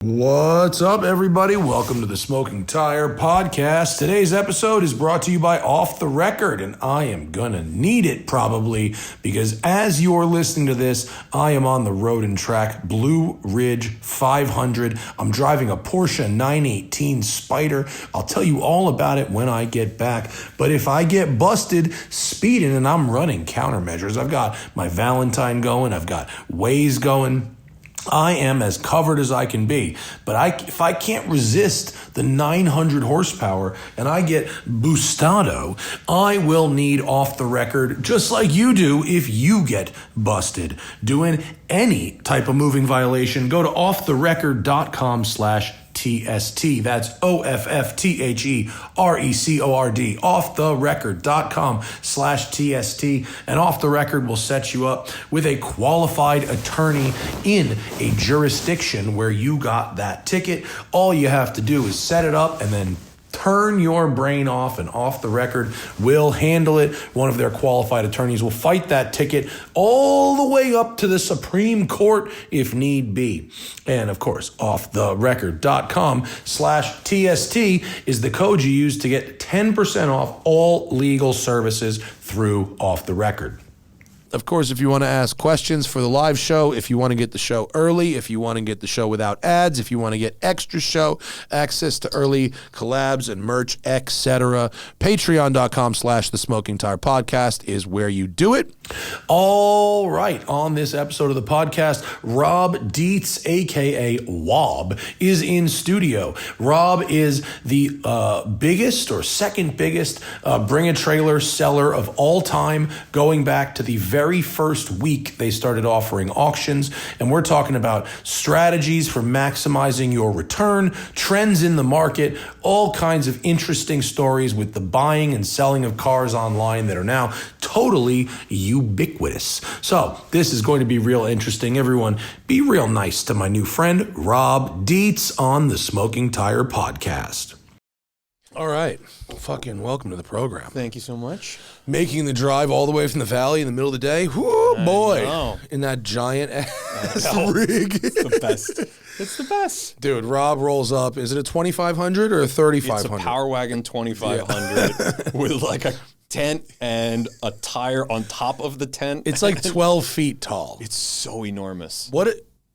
What's up, everybody? Welcome to the Smoking Tire Podcast. Today's episode is brought to you by Off the Record, and I am gonna need it probably because as you're listening to this, I am on the road and track Blue Ridge 500. I'm driving a Porsche 918 Spider. I'll tell you all about it when I get back. But if I get busted speeding and I'm running countermeasures, I've got my Valentine going, I've got Waze going. I am as covered as I can be, but if I can't resist the 900 horsepower and I get boostado, I will need Off the Record just like you do if you get busted doing any type of moving violation. Go to offtherecord.com/TST. That's OFFTHERECORD, offtherecord.com/TST. And Off the Record will set you up with a qualified attorney in a jurisdiction where you got that ticket. All you have to do is set it up and then turn your brain off, and Off the Record will handle it. One of their qualified attorneys will fight that ticket all the way up to the Supreme Court if need be. And of course, offtherecord.com/TST is the code you use to get 10% off all legal services through Off the Record. Of course, if you want to ask questions for the live show, if you want to get the show early, if you want to get the show without ads, if you want to get extra show access to early collabs and merch, etc., patreon.com/the Smoking Tire Podcast is where you do it. All right, on this episode of the podcast, Rob Dietz, a.k.a. Wob, is in studio. Rob is the biggest or second biggest bring-a-trailer seller of all time, going back to the very first week they started offering auctions. And we're talking about strategies for maximizing your return, trends in the market, all kinds of interesting stories with the buying and selling of cars online that are now totally ubiquitous. So this is going to be real interesting. Everyone, be real nice to my new friend, Rob Dietz, on the Smoking Tire Podcast. All right. Fucking welcome to the program. Thank you so much. Making the drive all the way from the valley in the middle of the day. Whoo, boy. In that giant ass rig. It's the best. It's the best. Dude, Rob rolls up. Is it a 2500 or a 3500? It's a Power Wagon 2500 with like a tent and a tire on top of the tent. It's like 12 feet tall. It's so enormous.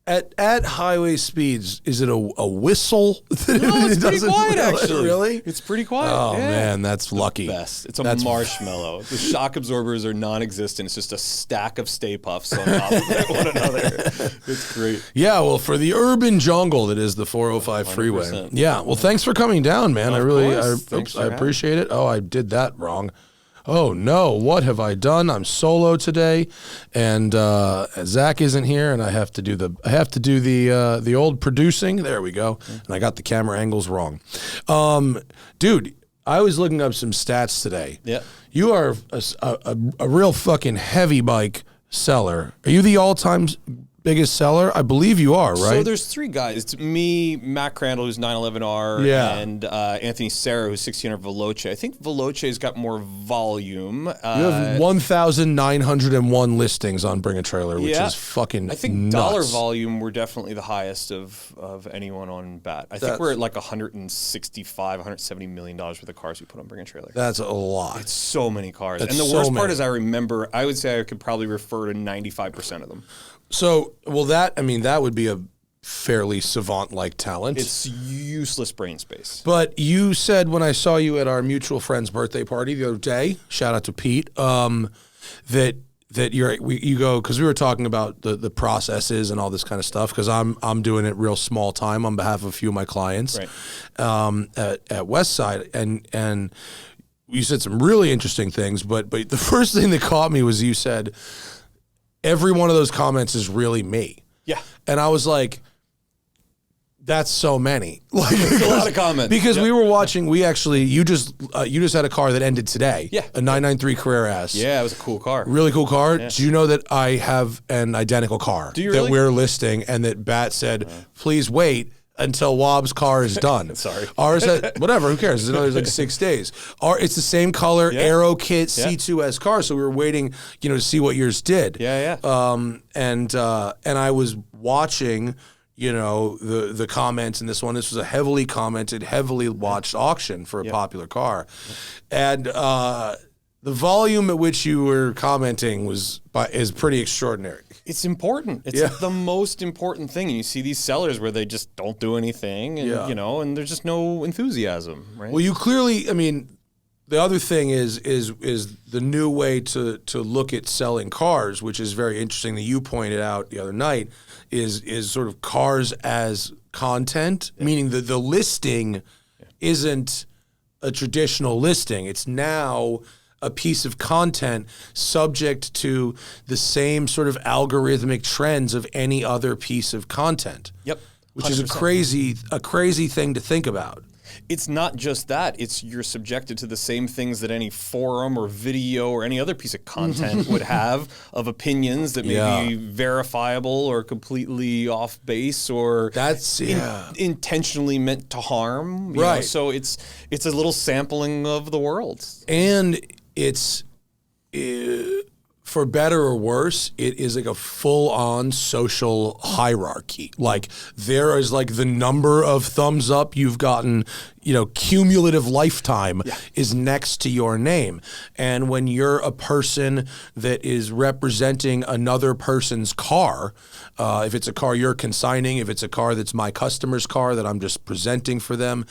At highway speeds, is it a whistle? No, it's pretty quiet, actually. Really? It's pretty quiet. Oh, yeah. Man, that's lucky. Best. It's a marshmallow. The shock absorbers are non-existent. It's just a stack of Stay Puffs on top of one another. It's great. Yeah, well, for the urban jungle that is the 405 freeway. 100%. Yeah, well, thanks for coming down, man. I appreciate it. Oh, I did that wrong. Oh no, what have I done? I'm solo today, and Zach isn't here, and I have to do the old producing. There we go. And I got the camera angles wrong. Dude, I was looking up some stats today. Yeah. You are a real fucking heavy bike seller. Are you the all-time biggest seller? I believe you are, right? So there's three guys. It's me, Matt Crandall, who's 911R, and Anthony Serra, who's 1600 Veloce. I think Veloce's got more volume. You have 1,901 listings on Bring a Trailer, which is fucking I think nuts. Dollar volume, we're definitely the highest of anyone on BAT. I think we're at like 165, $170 million worth of cars we put on Bring a Trailer. That's a lot. It's so many cars. That's and the so worst part many. is I would say I could probably refer to 95% of them. So, well, that would be a fairly savant-like talent. It's useless brain space. But you said when I saw you at our mutual friend's birthday party the other day, shout out to Pete, that you go, because we were talking about the processes and all this kind of stuff, because I'm doing it real small time on behalf of a few of my clients, right. At Westside, and you said some really interesting things, but the first thing that caught me was you said, every one of those comments is really me. Yeah. And I was like, that's so many. Like, it's a lot of comments. Because we were watching, you just had a car that ended today. Yeah. A 993 Carrera S. Yeah, it was a cool car. Really cool car. Yeah. Do you know that I have an identical car that we're listing, and that Bat said, please wait until Wob's car is done. Sorry. Ours had, whatever, who cares? It's another like 6 days. It's the same color, Aero Kit, C2S car, so we were waiting, to see what yours did. Yeah. And I was watching the comments in this one. This was a heavily commented, heavily watched auction for a popular car. And the volume at which you were commenting is pretty extraordinary. It's important. It's the most important thing. And you see these sellers where they just don't do anything, and and there's just no enthusiasm, right? Well, you clearly, I mean, the other thing is the new way to look at selling cars, which is very interesting that you pointed out the other night, is sort of cars as content, meaning that the listing isn't a traditional listing. It's now a piece of content subject to the same sort of algorithmic trends of any other piece of content. Yep. 100%. Which is a crazy thing to think about. It's not just that. It's you're subjected to the same things that any forum or video or any other piece of content would have of opinions that may be verifiable or completely off base or that's intentionally meant to harm. You know? So it's a little sampling of the world. And it's for better or worse, it is like a full-on social hierarchy. Like there is like the number of thumbs up you've gotten, cumulative lifetime is next to your name. And when you're a person that is representing another person's car, if it's a car you're consigning, if it's a car that's my customer's car that I'm just presenting for them,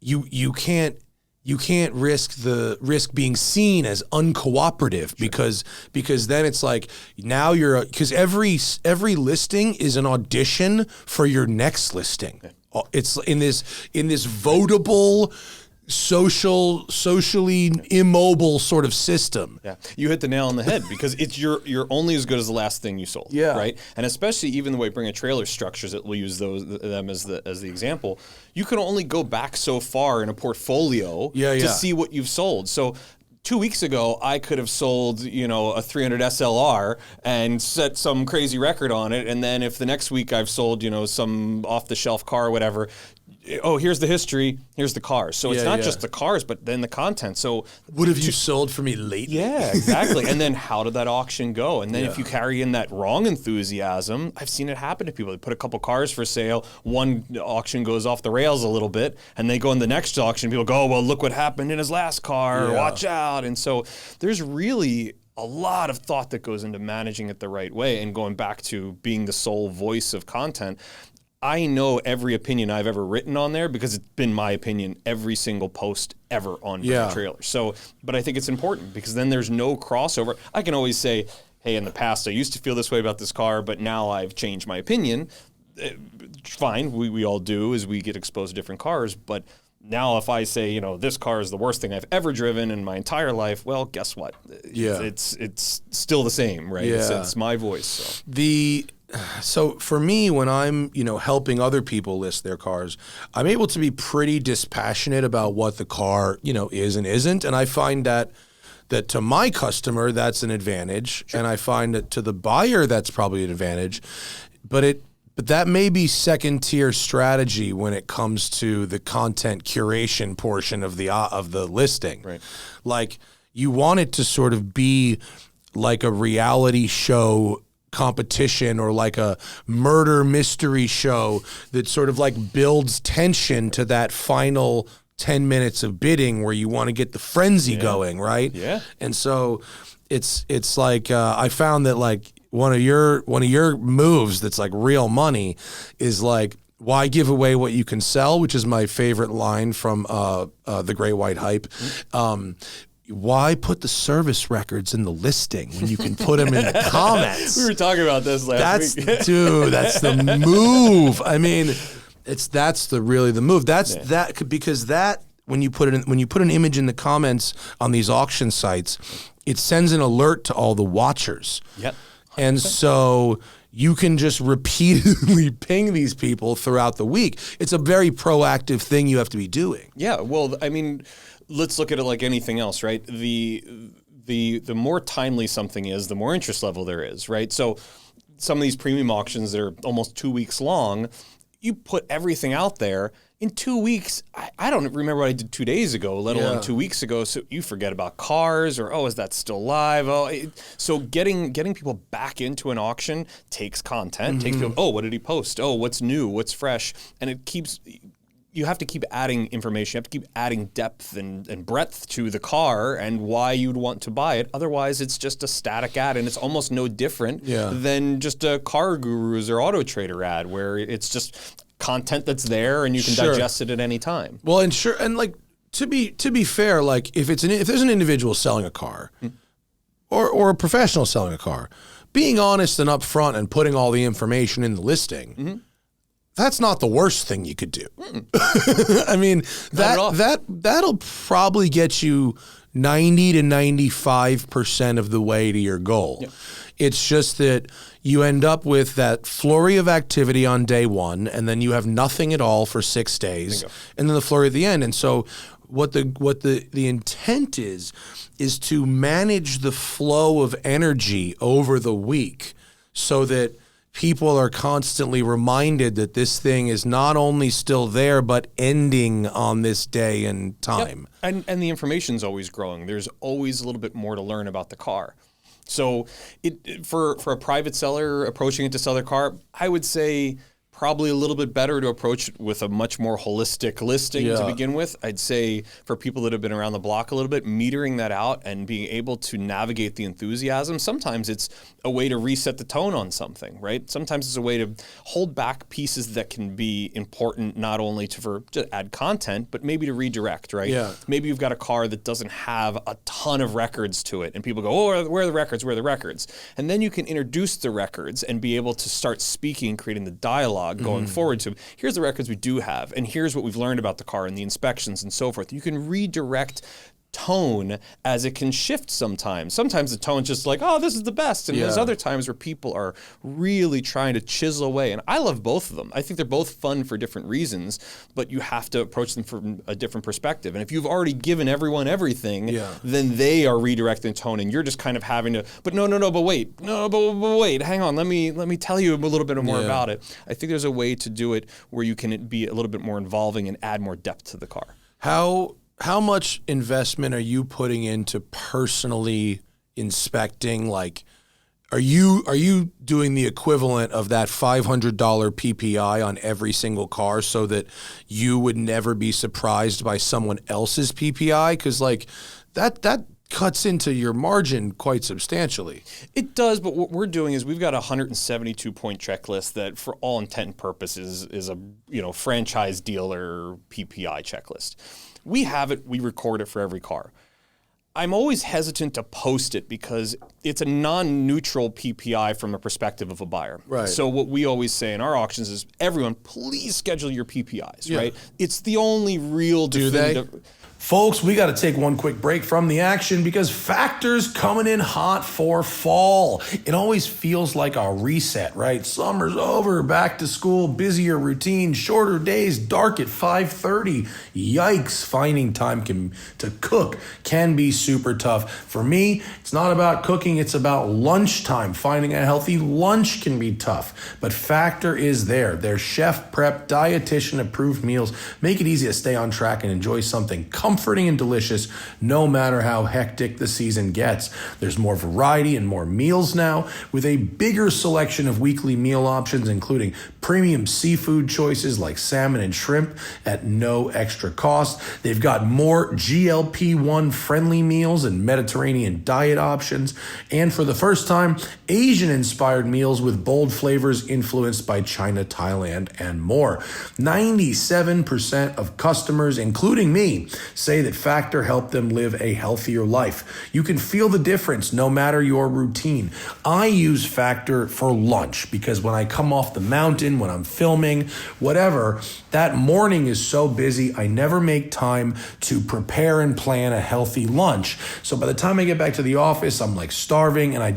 you can't risk being seen as uncooperative because then it's like now because every listing is an audition for your next listing. It's in this votable, socially immobile sort of system. Yeah, you hit the nail on the head because it's you're only as good as the last thing you sold. Yeah, right. And especially even the way Bring a Trailer structures it, we'll use them as the example. You can only go back so far in a portfolio to see what you've sold. So 2 weeks ago, I could have sold, a 300 SLR and set some crazy record on it. And then if the next week I've sold, some off-the-shelf car or whatever, here's the history, here's the cars. So it's not just the cars, but then the content. So what have you sold for me lately? Yeah, exactly. And then how did that auction go? And then if you carry in that wrong enthusiasm, I've seen it happen to people. They put a couple cars for sale, one auction goes off the rails a little bit, and they go in the next auction, people go, well, look what happened in his last car, watch out. And so there's really a lot of thought that goes into managing it the right way and going back to being the sole voice of content. I know every opinion I've ever written on there because it's been my opinion every single post ever on Bring a Trailer. So, but I think it's important because then there's no crossover. I can always say, hey, in the past I used to feel this way about this car, but now I've changed my opinion. Fine, we all do as we get exposed to different cars, but now if I say, this car is the worst thing I've ever driven in my entire life, well, guess what? It's still the same, right? Yeah. It's my voice. So. So for me, when I'm, helping other people list their cars, I'm able to be pretty dispassionate about what the car, is and isn't. And I find that to my customer, that's an advantage. Sure. And I find that to the buyer, that's probably an advantage. But that may be second tier strategy when it comes to the content curation portion of the listing. Right. Like you want it to sort of be like a reality show competition or like a murder mystery show that sort of like builds tension to that final 10 minutes of bidding where you want to get the frenzy going, right? Yeah. And so it's like I found that like one of your moves that's like real money is like, why give away what you can sell, which is my favorite line from The Great White Hype. Why put the service records in the listing when you can put them in the comments? We were talking about this last week. Dude, that's the move. I mean, that's really the move. Because when you put an image in the comments on these auction sites, it sends an alert to all the watchers. Yep. 100%. And so you can just repeatedly ping these people throughout the week. It's a very proactive thing you have to be doing. Yeah, well, I mean, let's look at it like anything else, right? The more timely something is, the more interest level there is, right? So some of these premium auctions that are almost 2 weeks long, you put everything out there, in 2 weeks, I don't remember what I did 2 days ago, let alone 2 weeks ago. So you forget about cars, or, oh, is that still live? So getting people back into an auction takes content, takes people, oh, what did he post? Oh, what's new? What's fresh? And you have to keep adding information. You have to keep adding depth and breadth to the car and why you'd want to buy it. Otherwise, it's just a static ad, and it's almost no different than just a Car Gurus or Auto Trader ad, where it's just content that's there and you can digest it at any time. Well, and like to be fair, like if there's an individual selling a car or a professional selling a car, being honest and upfront and putting all the information in the listing. That's not the worst thing you could do. I mean, that'll probably get you 90 to 95% of the way to your goal. Yep. It's just that you end up with that flurry of activity on day one, and then you have nothing at all for 6 days, and then the flurry at the end. And so what the intent is to manage the flow of energy over the week so that people are constantly reminded that this thing is not only still there, but ending on this day and time. Yep. And the information's always growing. There's always a little bit more to learn about the car. So for a private seller approaching it to sell their car, I would say probably a little bit better to approach it with a much more holistic listing to begin with. I'd say for people that have been around the block a little bit, metering that out and being able to navigate the enthusiasm. Sometimes it's a way to reset the tone on something, right? Sometimes it's a way to hold back pieces that can be important, not only to add content, but maybe to redirect, right? Yeah. Maybe you've got a car that doesn't have a ton of records to it, and people go, oh, where are the records? Where are the records? And then you can introduce the records and be able to start speaking, creating the dialogue going forward to, here's the records we do have, and here's what we've learned about the car and the inspections and so forth. You can redirect tone as it can shift sometimes. Sometimes the tone's just like, oh, this is the best. And there's other times where people are really trying to chisel away. And I love both of them. I think they're both fun for different reasons, but you have to approach them from a different perspective. And if you've already given everyone everything, then they are redirecting tone, and you're just kind of having to, but but wait, hang on, let me tell you a little bit more about it. I think there's a way to do it where you can be a little bit more involving and add more depth to the car. How much investment are you putting into personally inspecting? Like, are you doing the equivalent of that $500 PPI on every single car so that you would never be surprised by someone else's PPI? Because like that cuts into your margin quite substantially. It does, but what we're doing is we've got a 172-point checklist that, for all intent and purposes, is a franchise dealer PPI checklist. We have it, we record it for every car. I'm always hesitant to post it because it's a non-neutral PPI from a perspective of a buyer. Right. So what we always say in our auctions is, everyone, please schedule your PPIs, right? It's the only real definitive. Folks, we got to take one quick break from the action because Factor's coming in hot for fall. It always feels like a reset, right? Summer's over, back to school, busier routine, shorter days, dark at 5:30. Yikes, finding time to cook can be super tough. For me, it's not about cooking, it's about lunchtime. Finding a healthy lunch can be tough, but Factor is there. Their chef prep, dietitian approved meals make it easy to stay on track and enjoy something comforting and delicious no matter how hectic the season gets. There's more variety and more meals now with a bigger selection of weekly meal options, including premium seafood choices like salmon and shrimp at no extra cost. They've got more GLP-1 friendly meals and Mediterranean diet options. And for the first time, Asian inspired meals with bold flavors influenced by China, Thailand, and more. 97% of customers, including me, say that Factor helped them live a healthier life. You can feel the difference no matter your routine. I use Factor for lunch because when I come off the mountain, when I'm filming, whatever, that morning is so busy, I never make time to prepare and plan a healthy lunch. So by the time I get back to the office, I'm like starving, and I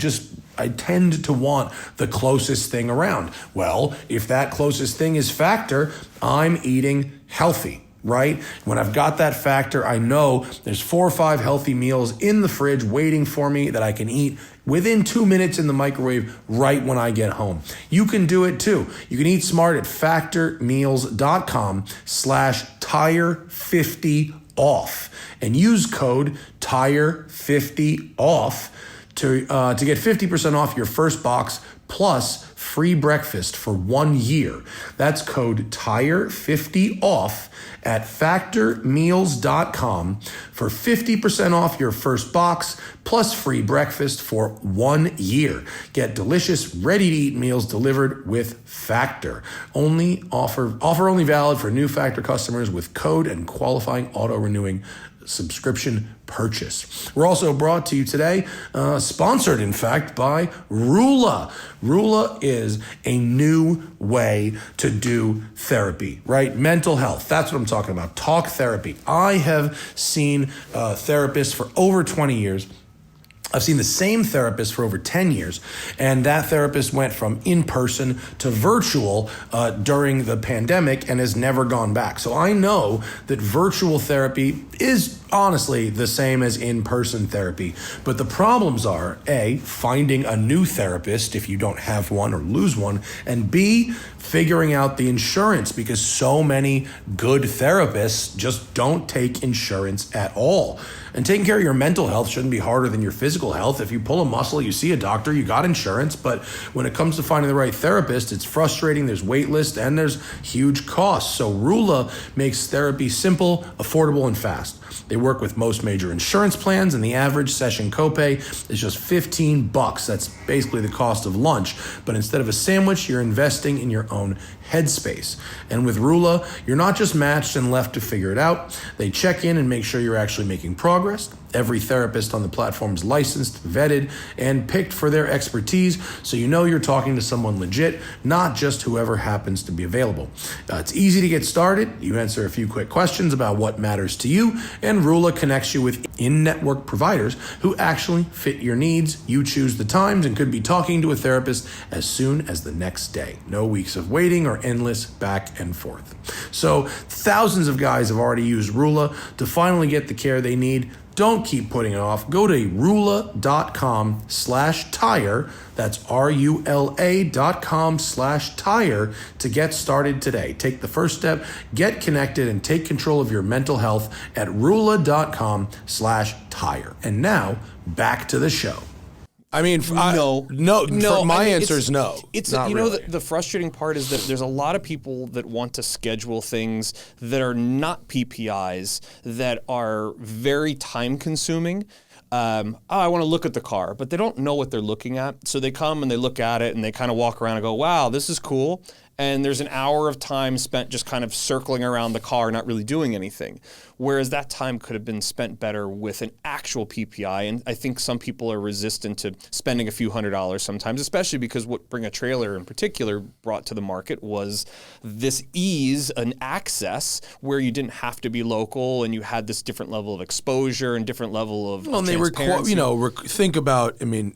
tend to want the closest thing around. Well, if that closest thing is Factor, I'm eating healthy. Right? When I've got that Factor, I know there's 4 or 5 healthy meals in the fridge waiting for me that I can eat within 2 minutes in the microwave right when I get home. You can do it too. You can eat smart at factormeals.com/tire50off and use code tire50off to get 50% off your first box plus free breakfast for 1 year. That's code tire50off at factormeals.com for 50% off your first box plus free breakfast for 1 year. Get delicious, ready-to-eat meals delivered with Factor. Offer only valid for new Factor customers with code and qualifying auto-renewing subscription purchase. We're also brought to you today, sponsored in fact, by Rula. Rula is a new way to do therapy, right? Mental health. That's what I'm talking about. Talk therapy. I have seen therapists for over 20 years. I've seen the same therapist for over 10 years, and that therapist went from in-person to virtual during the pandemic and has never gone back. So I know that virtual therapy is honestly the same as in-person therapy, but the problems are A, finding a new therapist if you don't have one or lose one, and B, figuring out the insurance, because so many good therapists just don't take insurance at all. And taking care of your mental health shouldn't be harder than your physical health. If you pull a muscle, you see a doctor, you got insurance. But when it comes to finding the right therapist, it's frustrating. There's wait lists and there's huge costs. So Rula makes therapy simple, affordable, and fast. They work with most major insurance plans, and the average session copay is just $15. That's basically the cost of lunch. But instead of a sandwich, you're investing in your own headspace. And with Rula, you're not just matched and left to figure it out. They check in and make sure you're actually making progress. Every therapist on the platform is licensed, vetted, and picked for their expertise, so you know you're talking to someone legit, not just whoever happens to be available. It's easy to get started. You answer a few quick questions about what matters to you, and Rula connects you with in-network providers who actually fit your needs. You choose the times and could be talking to a therapist as soon as the next day. No weeks of waiting or endless back and forth. So thousands of guys have already used Rula to finally get the care they need. Don't keep putting it off. Go to rula.com/tire. That's RULA.com/tire to get started today. Take the first step, get connected, and take control of your mental health at rula.com/tire. And now back to the show. I mean, no. My I mean, answer is no. It's not you really. know the frustrating part is that there's a lot of people that want to schedule things that are not PPIs that are very time consuming. I want to look at the car, but they don't know what they're looking at. So they come and they look at it and they kind of walk around and go, wow, this is cool. And there's an hour of time spent just kind of circling around the car, not really doing anything. Whereas that time could have been spent better with an actual PPI. And I think some people are resistant to spending a few $100s sometimes, especially because what Bring a Trailer in particular brought to the market was this ease and access where you didn't have to be local and you had this different level of exposure and different level of well, and they transparency. think about, I mean,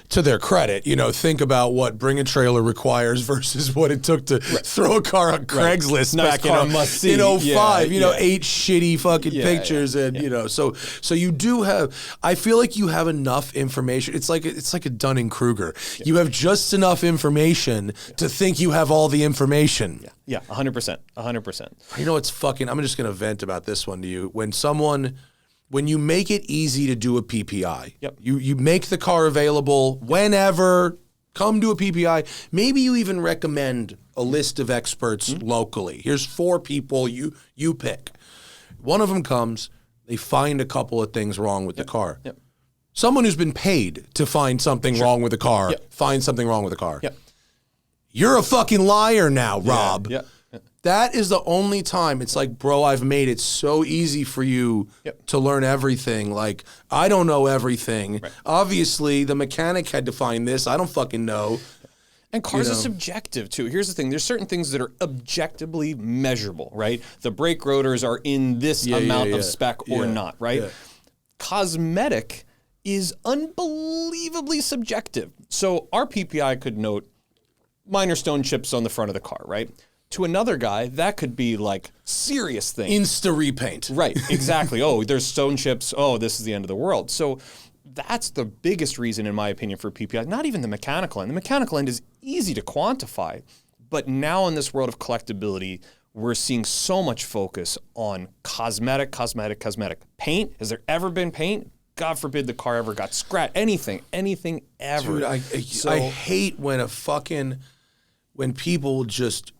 to their credit, think about what Bring a Trailer requires versus what it took to throw a car on Craigslist Nice back car must see. in 05, Yeah. 8 shitty fucking pictures. And, so you do have, I feel like you have enough information. It's like a Dunning-Kruger. Yeah. You have just enough information to think you have all the information. Yeah, 100%. 100%. It's fucking, I'm just going to vent about this one to you. When you make it easy to do a PPI, you make the car available whenever, come to a PPI. Maybe you even recommend a list of experts locally. Here's 4 people you pick. One of them comes, they find a couple of things wrong with the car. Yep. Someone who's been paid to find something wrong with the car, finds something wrong with the car. Yep. You're a fucking liar now, Rob. Yep. That is the only time it's like, bro, I've made it so easy for you to learn everything. Like, I don't know everything. Right. Obviously, the mechanic had to find this. I don't fucking know. And cars are subjective, too. Here's the thing. There's certain things that are objectively measurable, right? The brake rotors are in this amount of spec or not, right? Yeah. Cosmetic is unbelievably subjective. So our PPI could note minor stone chips on the front of the car, right? To another guy, that could be like serious thing. Insta repaint. Right, exactly. Oh, there's stone chips. Oh, this is the end of the world. So that's the biggest reason, in my opinion, for PPI. Not even the mechanical end. The mechanical end is easy to quantify, but now in this world of collectability, we're seeing so much focus on cosmetic. Paint, has there ever been paint? God forbid the car ever got scratched. Anything ever. Dude, I hate when people just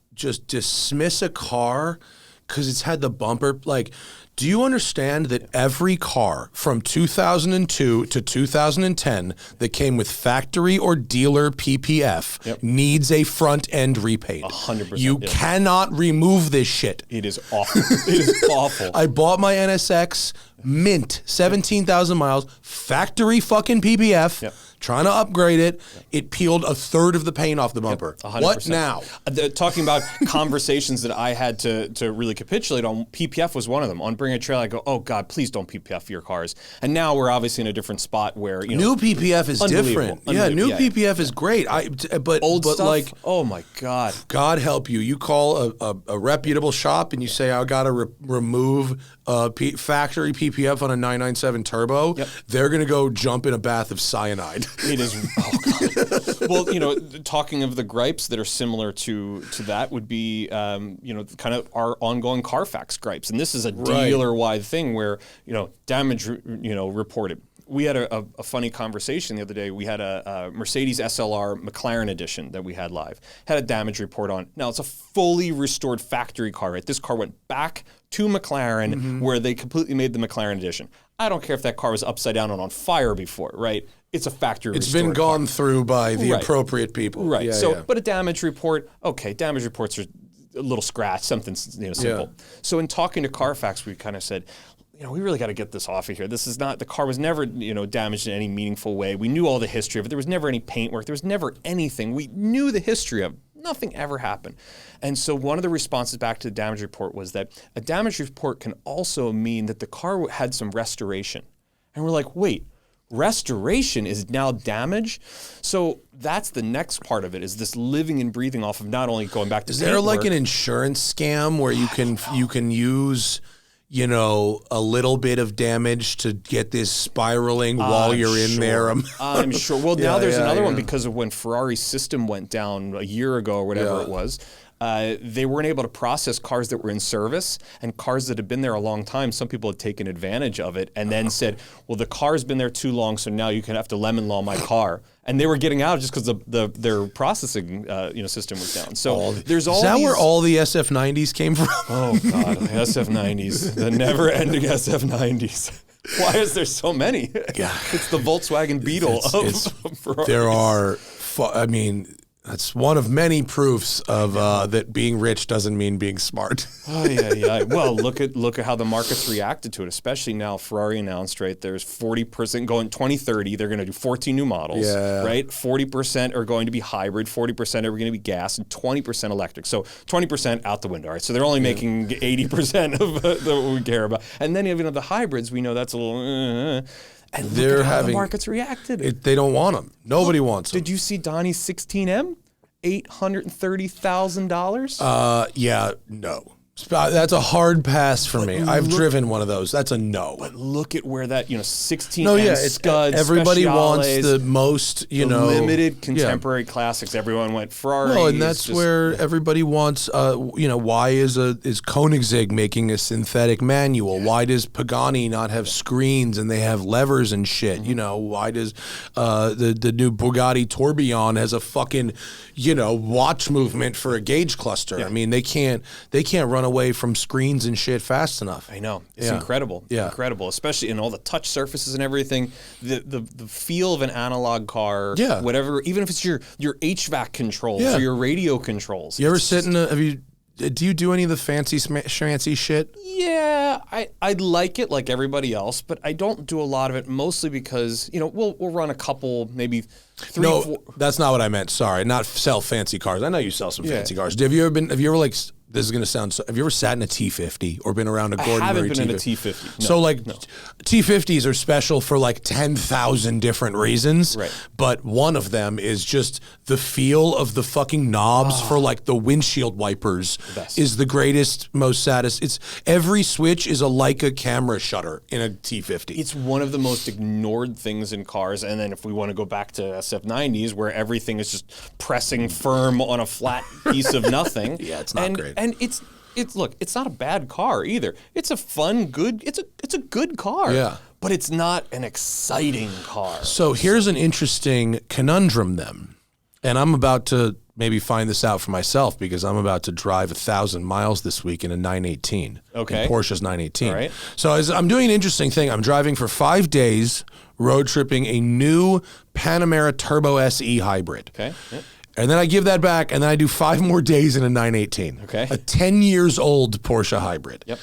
dismiss a car because it's had the bumper. Like, do you understand that every car from 2002 to 2010 that came with factory or dealer PPF needs a front end repaint? 100%. You cannot remove this shit. It is awful. It is awful. I bought my NSX mint, 17,000 miles, factory fucking PPF. Trying to upgrade it, it peeled a third of the paint off the bumper. 100%. What now? Talking about conversations that I had to really capitulate on, PPF was one of them. On Bring a Trail, I go, oh God, please don't PPF your cars. And now we're obviously in a different spot where, you know, new PPF is different. Yeah, new PPF is great. But old stuff, like, oh my God. God help you. You call a reputable shop and you say, I got to remove factory PPF on a 997 turbo. They're going to go jump in a bath of cyanide. It is. Oh God. Well, you know, talking of the gripes that are similar to that would be, you know, kind of our ongoing Carfax gripes, and this is a dealer-wide thing where, you know, damage, you know, reported. We had a funny conversation the other day. We had a Mercedes SLR McLaren edition that we had live. Had a damage report on. Now, it's a fully restored factory car, right? This car went back to McLaren where they completely made the McLaren edition. I don't care if that car was upside down and on fire before, right? It's a factory It's been gone through by the appropriate people. Right. But a damage report, okay, damage reports are a little scratch, something's, you know, simple. So in talking to Carfax, we kind of said, you know, we really got to get this off of here. This is not, the car was never, you know, damaged in any meaningful way. We knew all the history of it. There was never any paint work. There was never anything. We knew the history of it. Nothing ever happened. And so one of the responses back to the damage report was that a damage report can also mean that the car had some restoration. And we're like, wait, restoration is now damage? So that's the next part of it, is this living and breathing off of not only going back to Is there like an insurance scam where you can use, you know, a little bit of damage to get this spiraling while you're in there? I'm sure. Well, now there's another one because of when Ferrari's system went down a year ago or whatever it was. They weren't able to process cars that were in service, and cars that had been there a long time. Some people had taken advantage of it and then said, well, the car's been there too long, so now you can have to lemon law my car. And they were getting out just because their processing system was down. So there's all. Is that where all the SF90s came from? Oh God, the SF90s, the never-ending SF90s. Why is there so many? Yeah. It's the Volkswagen Beetle of Ferrari. There are, I mean, that's one of many proofs of that being rich doesn't mean being smart. Oh yeah. Well, look at how the market's reacted to it. Especially now, Ferrari announced, right? There's 40% going 2030. They're going to do 14 new models, right? 40% are going to be hybrid, 40% are going to be gas, and 20% electric. So 20% out the window. Right? So they're only making 80% of what we care about. And then even of the hybrids, we know that's a little. And look at how the market's reacted. They don't want them. Nobody wants them. Did you see Donnie's 16M? $830,000? Yeah, no. That's a hard pass for me. I've driven one of those. That's a no. But look at where that, 16M Scuds, everybody wants the most, limited contemporary classics. Everyone went Ferrari. No, and that's where everybody wants, why is Koenigsegg making a synthetic manual? Why does Pagani not have screens and they have levers and shit? Why does the new Bugatti Tourbillon has a fucking, watch movement for a gauge cluster? Yeah. I mean, they can't run away from screens and shit fast enough. I know. It's incredible. Yeah. Incredible. Especially in all the touch surfaces and everything. The feel of an analog car, whatever, even if it's your HVAC controls or your radio controls. You ever sit in do you do any of the fancy schmancy shit? Yeah, I like it like everybody else, but I don't do a lot of it, mostly because, we'll run a couple, maybe 3, 4. That's not what I meant. Sorry, not sell fancy cars. I know you sell some fancy cars. Have you ever This is going to sound so... Have you ever sat in a T50 or been around a Gordon I haven't Murray been in a T50? T50. No, So, like, no. T50s are special for, like, 10,000 different reasons. Right. But one of them is just the feel of the fucking knobs for, like, the windshield wipers is the greatest, most saddest. It's every switch is a Leica camera shutter in a T50. It's one of the most ignored things in cars. And then if we want to go back to SF90s, where everything is just pressing firm on a flat piece of nothing. Yeah, it's not great. And it's look, it's not a bad car either. It's a fun, good, it's a good car. Yeah. But it's not an exciting car. So here's an interesting conundrum then. And I'm about to maybe find this out for myself because I'm about to drive 1,000 miles this week in a 918. Okay. In Porsche's 918. All right. So I'm doing an interesting thing. I'm driving for 5 days, road tripping a new Panamera Turbo SE hybrid. Okay. Yep. And then I give that back, and then I do 5 more days in a 918. Okay. A 10 years old Porsche hybrid. Yep.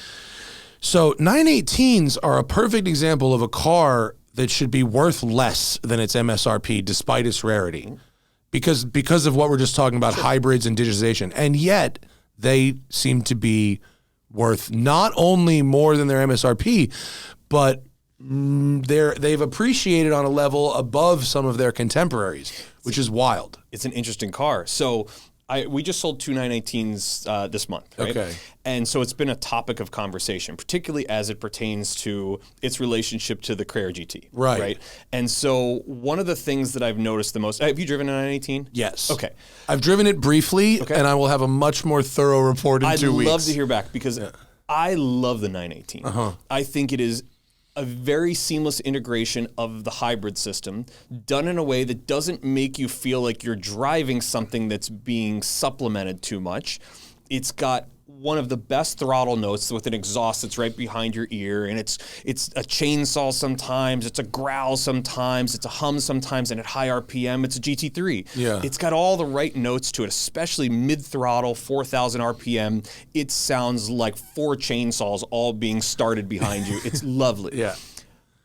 So 918s are a perfect example of a car that should be worth less than its MSRP despite its rarity. Because of what we're just talking about, hybrids and digitization. And yet they seem to be worth not only more than their MSRP, but they've appreciated on a level above some of their contemporaries, which is wild. It's an interesting car. So we just sold 2 918s this month, right? Okay. And so it's been a topic of conversation, particularly as it pertains to its relationship to the Carrera GT. Right. And so one of the things that I've noticed the most, have you driven a 918? Yes. Okay. I've driven it briefly, and I will have a much more thorough report in 2 weeks. I'd love to hear back because I love the 918. I think it is a very seamless integration of the hybrid system done in a way that doesn't make you feel like you're driving something that's being supplemented too much. It's got one of the best throttle notes with an exhaust that's right behind your ear, and it's a chainsaw sometimes, it's a growl sometimes, it's a hum sometimes, and at high RPM, it's a GT3. Yeah. It's got all the right notes to it, especially mid-throttle, 4,000 RPM. It sounds like 4 chainsaws all being started behind you. It's lovely. Yeah.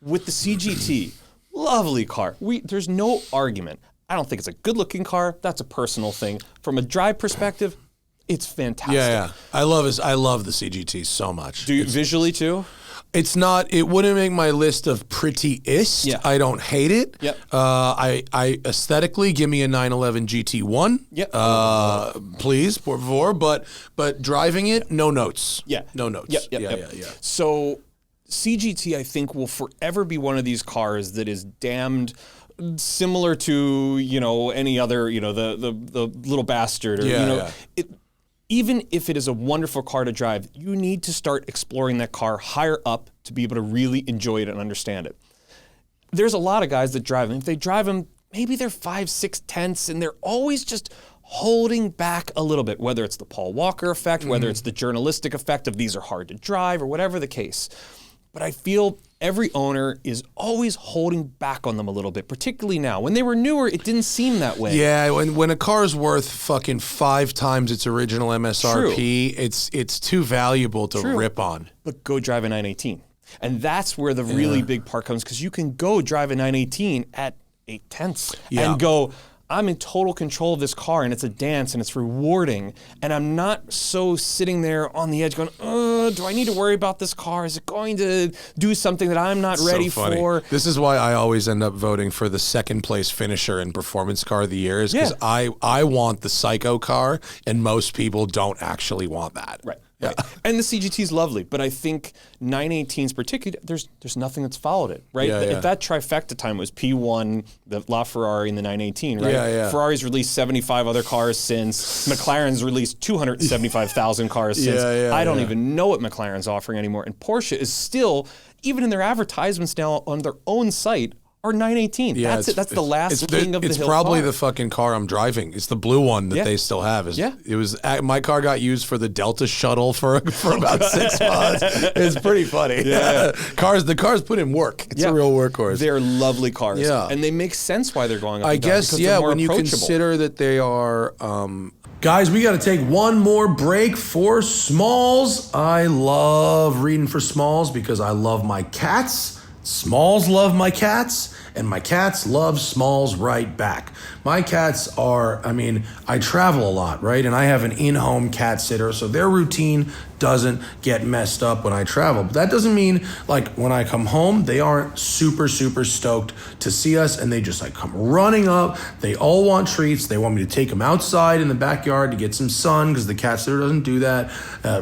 With the CGT, lovely car. There's no argument. I don't think it's a good-looking car. That's a personal thing. From a drive perspective, it's fantastic. Yeah. I love the CGT so much. Do you visually too? It wouldn't make my list of prettiest. Yeah. I don't hate it. Yep. I aesthetically give me a 911 GT1. Yep. Please, por favor. But driving it, no notes. Yeah. No notes. Yep. Yeah. So CGT, I think, will forever be one of these cars that is damned similar to, any other, the little bastard or, even if it is a wonderful car to drive, you need to start exploring that car higher up to be able to really enjoy it and understand it. There's a lot of guys that drive them. If they drive them, maybe they're 5, 6 tenths, and they're always just holding back a little bit, whether it's the Paul Walker effect, whether it's the journalistic effect of these are hard to drive, or whatever the case. But I feel every owner is always holding back on them a little bit, particularly now. When they were newer, it didn't seem that way. Yeah, when a car's worth fucking 5 times its original MSRP, it's too valuable to rip on. But go drive a 918. And that's where the really big part comes, because you can go drive a 918 at 8 tenths and go, I'm in total control of this car, and it's a dance, and it's rewarding, and I'm not so sitting there on the edge going, do I need to worry about this car? Is it going to do something that I'm not ready for? This is why I always end up voting for the second place finisher in Performance Car of the Year, is because I want the psycho car, and most people don't actually want that. Right. Yeah. Right. And the CGT is lovely, but I think 918s particularly, there's nothing that's followed it, right? If that trifecta time was P1, the LaFerrari, and the 918, right? Yeah. Ferrari's released 75 other cars since. McLaren's released 275,000 cars since. I don't even know what McLaren's offering anymore. And Porsche is still, even in their advertisements now on their own site, or 918. Yeah, that's it. That's the last king of the hill. It's probably car. the fucking car I'm driving. It's the blue one that they still have. It was my car got used for the Delta shuttle for about 6 months. It's pretty funny. Yeah. The cars put in work. It's a real workhorse. They're lovely cars. Yeah. And they make sense why they're going up I and down, guess, because they're more when you approachable. consider that they are... Guys, we got to take one more break for Smalls. I love reading for Smalls because I love my cats. Smalls love my cats, and my cats love Smalls right back. My cats are, I mean, I travel a lot, right? And I have an in-home cat sitter, so their routine doesn't get messed up when I travel. But that doesn't mean, like, when I come home, they aren't super, super stoked to see us, and they just, like, come running up. They all want treats. They want me to take them outside in the backyard to get some sun, because the cat sitter doesn't do that,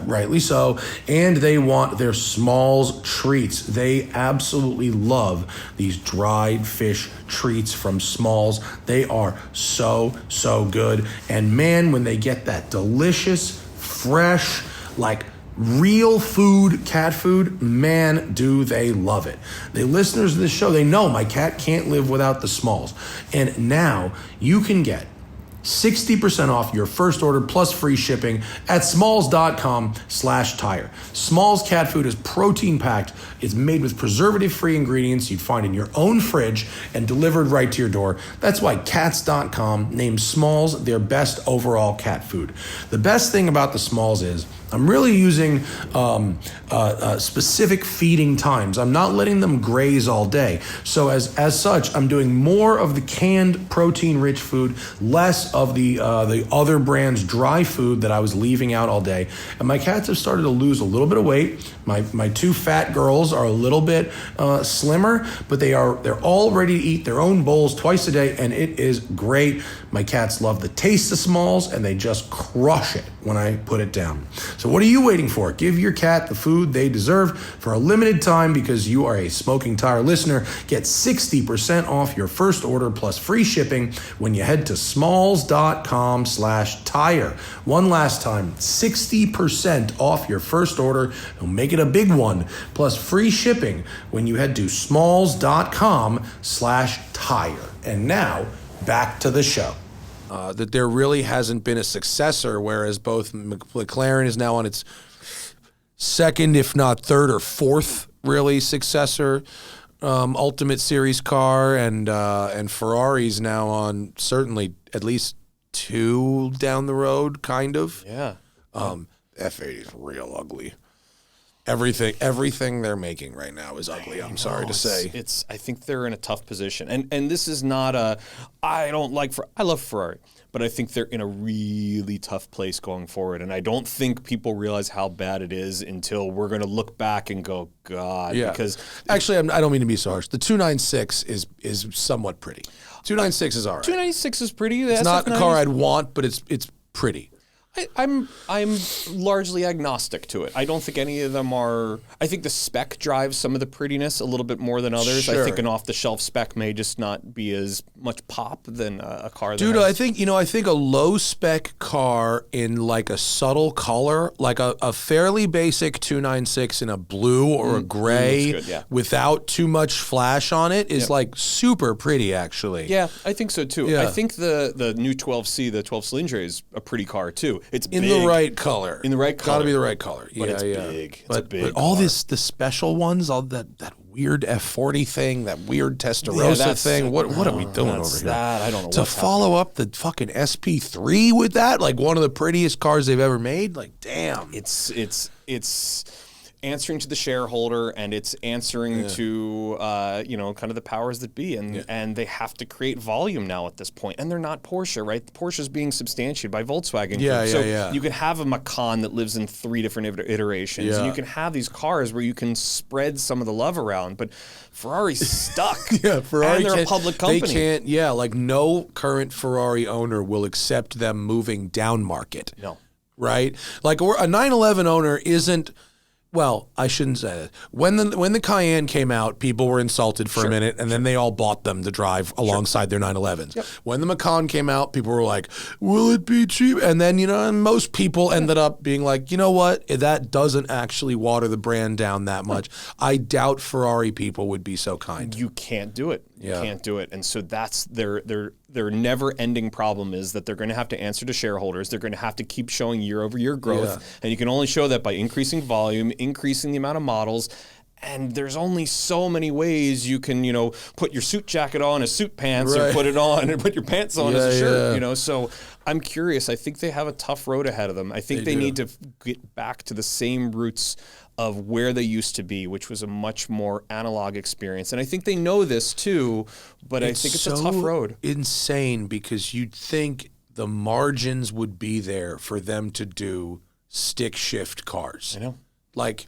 rightly so. And they want their Smalls treats. They absolutely love these dried fish treats from Smalls. They are so, so good. And man, when they get that delicious, fresh, like real food, cat food, man, do they love it. The listeners of this show, they know my cat can't live without the Smalls. And now you can get 60% off your first order plus free shipping at smalls.com/tire. Smalls cat food is protein packed. It's made with preservative-free ingredients you'd find in your own fridge and delivered right to your door. That's why cats.com named Smalls their best overall cat food. The best thing about the Smalls is I'm really using specific feeding times. I'm not letting them graze all day. So as such, I'm doing more of the canned protein-rich food, less of the other brand's dry food that I was leaving out all day. And my cats have started to lose a little bit of weight. My two fat girls are a little bit slimmer, but they're all ready to eat their own bowls twice a day, and it is great. My cats love the taste of Smalls, and they just crush it when I put it down. So what are you waiting for? Give your cat the food they deserve for a limited time because you are a Smoking Tire listener. Get 60% off your first order plus free shipping when you head to smalls.com/tire. One last time, 60% off your first order. It'll make it a big one. Plus free shipping when you head to smalls.com/tire. And now, back to the show. That there really hasn't been a successor, whereas both McLaren is now on its second, if not third or fourth, really successor Ultimate Series car, and Ferrari's now on certainly at least two down the road, kind of. Yeah. F80 is real ugly. Everything they're making right now is ugly. I'm sorry to say. I think they're in a tough position, and this is not I love Ferrari, but I think they're in a really tough place going forward, and I don't think people realize how bad it is until we're going to look back and go, God. Yeah. Because actually, I don't mean to be so harsh. The 296 is somewhat pretty. 296 is all right. 296 is pretty. It's not a car I'd want, but it's pretty. I'm largely agnostic to it. I don't think any of them are. I think the spec drives some of the prettiness a little bit more than others. Sure. I think an off-the-shelf spec may just not be as much pop than a car. Dude, I think a low spec car in like a subtle color, like a fairly basic 296 in a blue or a gray, good, yeah. without too much flash on it, is like super pretty. Actually, yeah, I think so too. Yeah. I think the new 12C, the 12 Cylindre, is a pretty car too. It's in big. the right color. In the right color. Got to be the right color. But yeah, it's yeah. big. But It's a big all car. the special ones, all that weird F40 thing, that weird Testarossa thing. What are we doing over here? I don't know. To follow up the fucking SP3 with that, like one of the prettiest cars they've ever made. Like, damn. It's answering to the shareholder, and it's answering to kind of the powers that be, and they have to create volume now at this point, and they're not Porsche, right? Porsche's being substantiated by Volkswagen. So you can have a Macan that lives in 3 different iterations, and you can have these cars where you can spread some of the love around, but Ferrari's stuck. Ferrari, and they're a public company. They can't. Yeah, like no current Ferrari owner will accept them moving down market. No, right? Like a 911 owner isn't. Well, I shouldn't say that. When the Cayenne came out, people were insulted for a minute, and then they all bought them to drive alongside their 911s. Yep. When the Macan came out, people were like, will it be cheap? And then, most people ended up being like, you know what? That doesn't actually water the brand down that much. I doubt Ferrari people would be so kind. You can't do it. You can't do it. And so that's their never-ending problem, is that they're going to have to answer to shareholders. They're going to have to keep showing year-over-year growth. And you can only show that by increasing volume, increasing the amount of models. And there's only so many ways you can, put your suit jacket on as suit pants, or put it on and put your pants on as a shirt, So I'm curious. I think they have a tough road ahead of them. I think they need to get back to the same roots of where they used to be, which was a much more analog experience. And I think they know this too, but I think it's a tough road. Insane, because you'd think the margins would be there for them to do stick shift cars. I know. Like,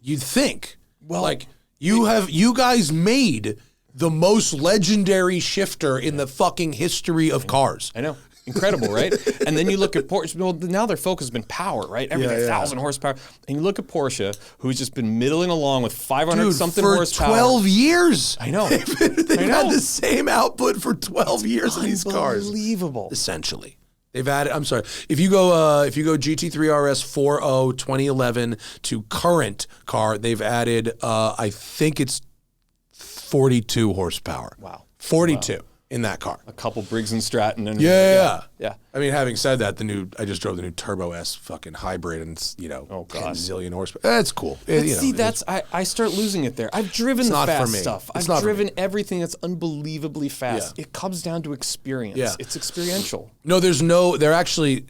you'd think. Well, like, you guys made the most legendary shifter in the fucking history of cars. I know. Incredible, right? And then you look at Porsche. Well, now their focus has been power, right? Everything 1,000 horsepower. And you look at Porsche, who's just been middling along with 500 something horsepower. For 12 years. I know. They've had the same output for 12 years in these cars. Unbelievable. Essentially. They've added, I'm sorry, if you go GT3 RS 4.0 2011 to current car, they've added, I think it's 42 horsepower. Wow. 42 in that car. A couple Briggs and Stratton. And Yeah. Yeah. I mean, having said that, I just drove the new Turbo S fucking hybrid, and it's, 10 zillion horsepower. That's cool. I start losing it there. I've driven the fast stuff. I've driven everything that's unbelievably fast. Yeah. It comes down to experience. Yeah. It's experiential. No, they're actually,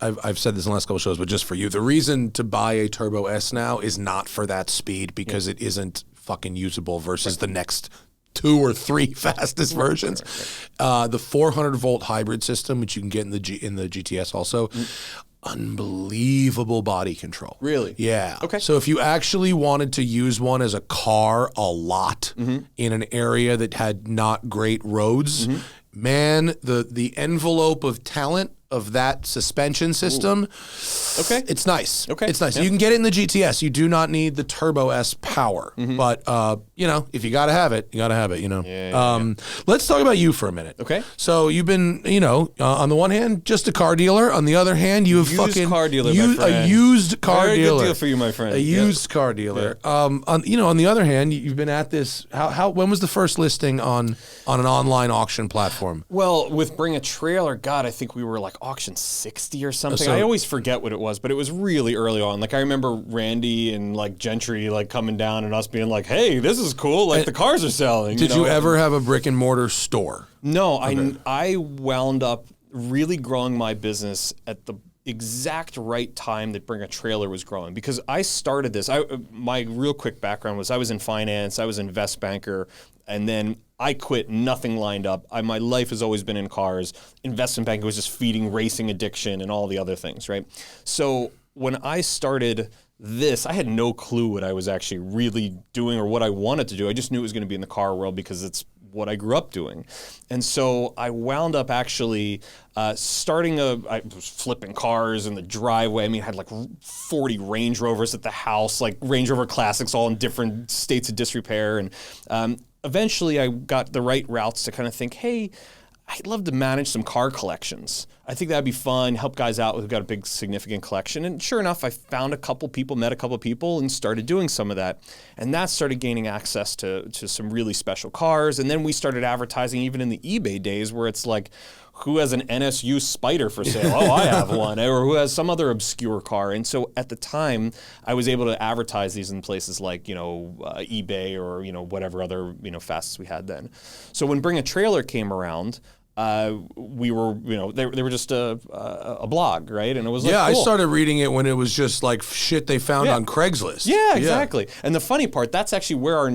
I've said this in the last couple of shows, but just for you, the reason to buy a Turbo S now is not for that speed, because it isn't fucking usable versus the next 2 or 3 fastest versions. The 400 volt hybrid system, which you can get in the GTS also, unbelievable body control. Really? Yeah. Okay. So if you actually wanted to use one as a car a lot in an area that had not great roads, man, the envelope of talent of that suspension system, it's nice. It's nice. Yeah. You can get it in the GTS. You do not need the Turbo S power, but if you gotta have it, you gotta have it. Let's talk about you for a minute. Okay. So you've been, on the one hand, just a car dealer. On the other hand, you have car dealer, my friend. A used car Very dealer. Good deal for you, my friend. A used car dealer. On the other hand, you've been at this. When was the first listing on an online auction platform? Well, with Bring a Trailer, God, I think we were like auction 60 or something. I always forget what it was, but it was really early on. Like, I remember Randy and like Gentry like coming down and us being like, "Hey, this is cool. Like, the cars are selling." Did you ever have a brick and mortar store? No, I wound up really growing my business at the exact right time that Bring a Trailer was growing, because I started this. My real quick background was I was in finance, I was an invest banker, and then I quit, nothing lined up. My life has always been in cars. Investment banking was just feeding racing addiction and all the other things, right? So when I started this, I had no clue what I was actually really doing or what I wanted to do. I just knew it was going to be in the car world because it's what I grew up doing. And so I wound up actually I was flipping cars in the driveway. I mean, I had like 40 Range Rovers at the house, like Range Rover Classics, all in different states of disrepair. And eventually I got the right routes to kind of think, hey, I'd love to manage some car collections. I think that'd be fun, help guys out who've got a big, significant collection. And sure enough, I found a couple people, met a couple people, and started doing some of that. And that started gaining access to some really special cars. And then we started advertising even in the eBay days, where it's like, who has an NSU Spider for sale? Oh, I have one. Or who has some other obscure car? And so at the time, I was able to advertise these in places like, eBay or, whatever other, facets we had then. So when Bring a Trailer came around, we were, they were just a blog, right? And it was like, cool. I started reading it when it was just like shit they found on Craigslist. Yeah, exactly. And the funny part, that's actually where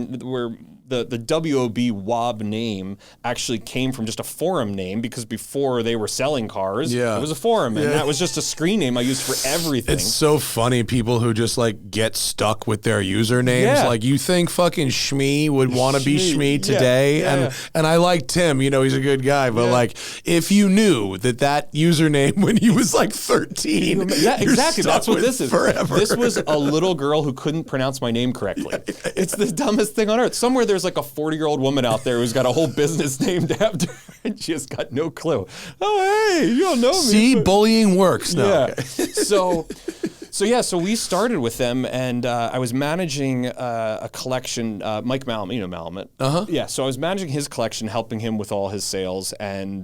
the WOB WOB name actually came from, just a forum name, because before they were selling cars, it was a forum, and that was just a screen name I used for everything. It's so funny, people who just like get stuck with their usernames. Yeah. Like, you think fucking Shmee would want to be Shmee today? And I like Tim, he's a good guy, but like, if you knew that username when he was like 13, yeah, exactly. That's what this is. Forever. This was a little girl who couldn't pronounce my name correctly. It's the dumbest thing on earth. Somewhere there's like a 40-year-old woman out there who's got a whole business named after her, and she has got no clue. Oh, hey, you don't know me. See, bullying works. No, yeah. okay. So we started with them, and I was managing a collection. Mike Malamet, you know Malamet. Yeah. So I was managing his collection, helping him with all his sales, and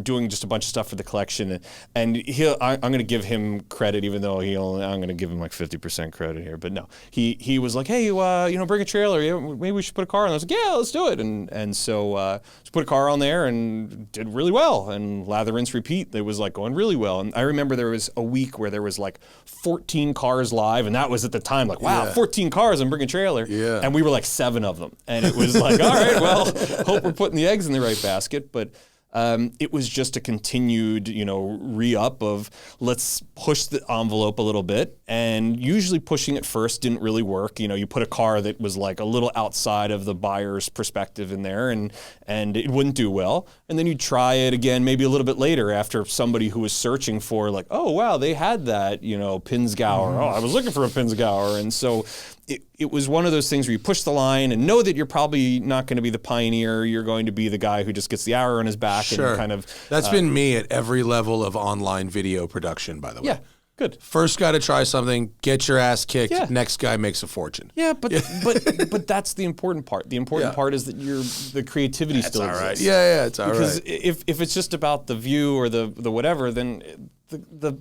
doing just a bunch of stuff for the collection. And I'm going to give him credit, even though I'm going to give him like 50% credit here. But no, he was like, hey, bring a trailer. Maybe we should put a car on. I was like, yeah, let's do it. And so put a car on there and did really well. And lather, rinse, repeat. It was like going really well. And I remember there was a week where there was like 14 cars live, and that was at the time like, wow, 14 cars on Bring a Trailer. Yeah. And we were like 7 of them. And it was like, all right, well, hope we're putting the eggs in the right basket. But it was just a continued, re-up of let's push the envelope a little bit. And usually pushing it first didn't really work. You put a car that was like a little outside of the buyer's perspective in there, and it wouldn't do well. And then you try it again maybe a little bit later after somebody who was searching for like, oh, wow, they had that, Pinsgauer. Oh, I was looking for a Pinsgauer. And so it was one of those things where you push the line and know that you're probably not going to be the pioneer. You're going to be the guy who just gets the arrow on his back. Sure. And kind of. That's been me at every level of online video production, by the way. Yeah. Good. First guy to try something, get your ass kicked. Yeah. Next guy makes a fortune. Yeah, but that's the important part. The important part is that the creativity still all right. exists. Yeah, it's all because right. Because if it's just about the view or the whatever, then the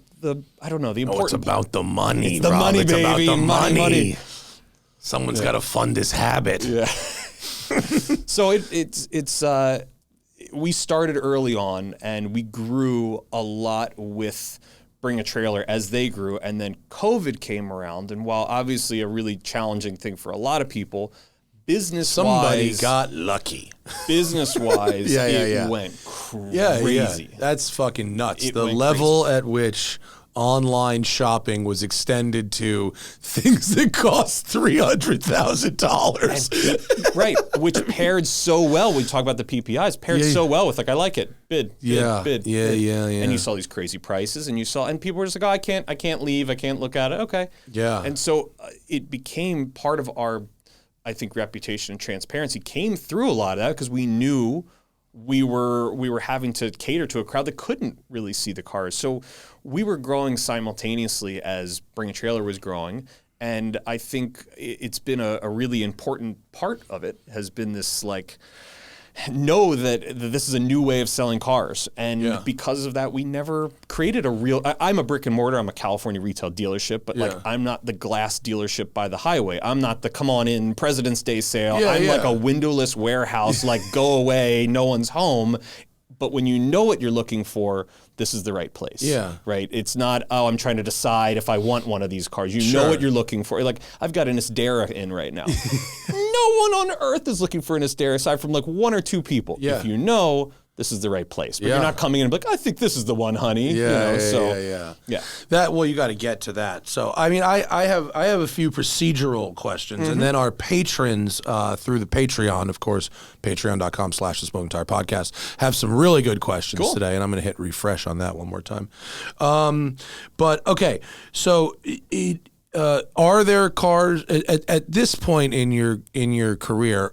I don't know, the important it's about the money, it's the Rob. money, it's baby. about the money. Someone's got to fund this habit. Yeah. So it's we started early on, and we grew a lot with Bring a Trailer as they grew, and then COVID came around, and while obviously a really challenging thing for a lot of people, Somebody got lucky. Business-wise, it went crazy. Yeah. That's fucking nuts. It The went level at which online shopping was extended to things that cost $300,000. Right, which paired so well. We talk about the PPIs, paired so well with like, I like it, bid. Yeah, bid. And you saw these crazy prices, and people were just like, oh, I can't leave, I can't look at it. Okay. Yeah. And so it became part of our, I think, reputation and transparency came through a lot of that because we knew we were having to cater to a crowd that couldn't really see the cars. So we were growing simultaneously as Bring a Trailer was growing. And I think it's been a really important part of it has been this like, know that this is a new way of selling cars. And because of that, we never created a real, I'm a brick and mortar, I'm a California retail dealership, but like I'm not the glass dealership by the highway. I'm not the come on in President's Day sale. I'm like a windowless warehouse, like go away, no one's home. But when you know what you're looking for, this is the right place. Yeah. Right? It's not, oh, I'm trying to decide if I want one of these cars. You know what you're looking for. Like, I've got an Istera in right now. No one on earth is looking for an Istera aside from like 1 or 2 people. Yeah. If you know, this is the right place. But you're not coming in and like, I think this is the one, honey. Yeah, Yeah. Well, you got to get to that. So, I mean, I have a few procedural questions, and then our patrons through the Patreon, of course, patreon.com/the Smoking Tire Podcast, have some really good questions today, and I'm going to hit refresh on that one more time. But okay, so are there cars at this point in your career?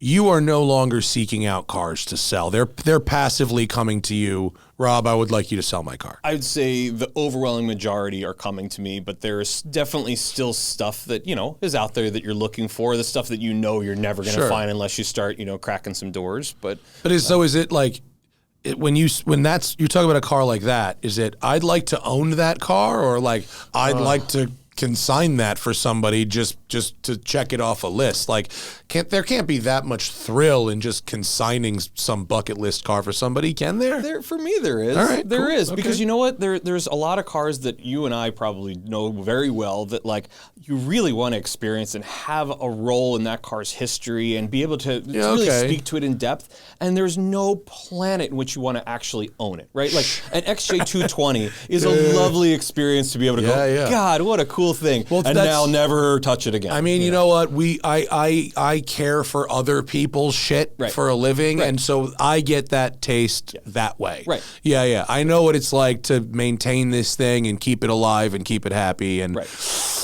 You are no longer seeking out cars to sell. They're passively coming to you. Rob, I would like you to sell my car. I would say the overwhelming majority are coming to me, but there's definitely still stuff that, is out there that you're looking for, the stuff that you're never going to find unless you start, cracking some doors. But is it like when you're talking about a car like that, is it I'd like to own that car, or like I'd like to consign that for somebody just to check it off a list? Like, there can't be that much thrill in just consigning some bucket list car for somebody, can there? For me, there is. All right, there cool. is Okay. Because you know what? There's a lot of cars that you and I probably know very well that like you really want to experience and have a role in that car's history and be able to really speak to it in depth. And there's no planet in which you want to actually own it, right? Like an XJ220 is a lovely experience to be able to go, God, what a cool thing. Well, and now never touch it again. I mean, you know what? I care for other people's shit for a living, and so I get that taste that way. Right. Yeah. I know what it's like to maintain this thing and keep it alive and keep it happy. And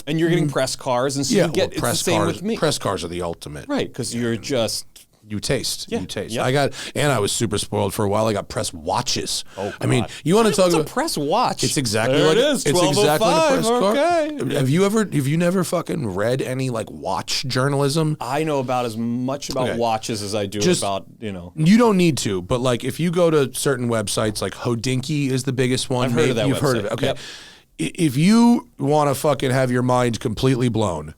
and you're getting press cars, and so you get it's the same cars, with me. Press cars are the ultimate. Right, because you're just You taste. Yeah. You taste. Yeah. I was super spoiled for a while. I got press watches. Oh, God. I mean, you want to talk about a press watch? It's exactly there like it is. It's exactly like a press car. Okay. Have you never fucking read any like watch journalism? I know about as much about watches as I do about, you know. You don't need to, but like if you go to certain websites, like Hodinkee is the biggest one. I've heard of that You've website. heard of it. Okay. Yep. If you want to fucking have your mind completely blown,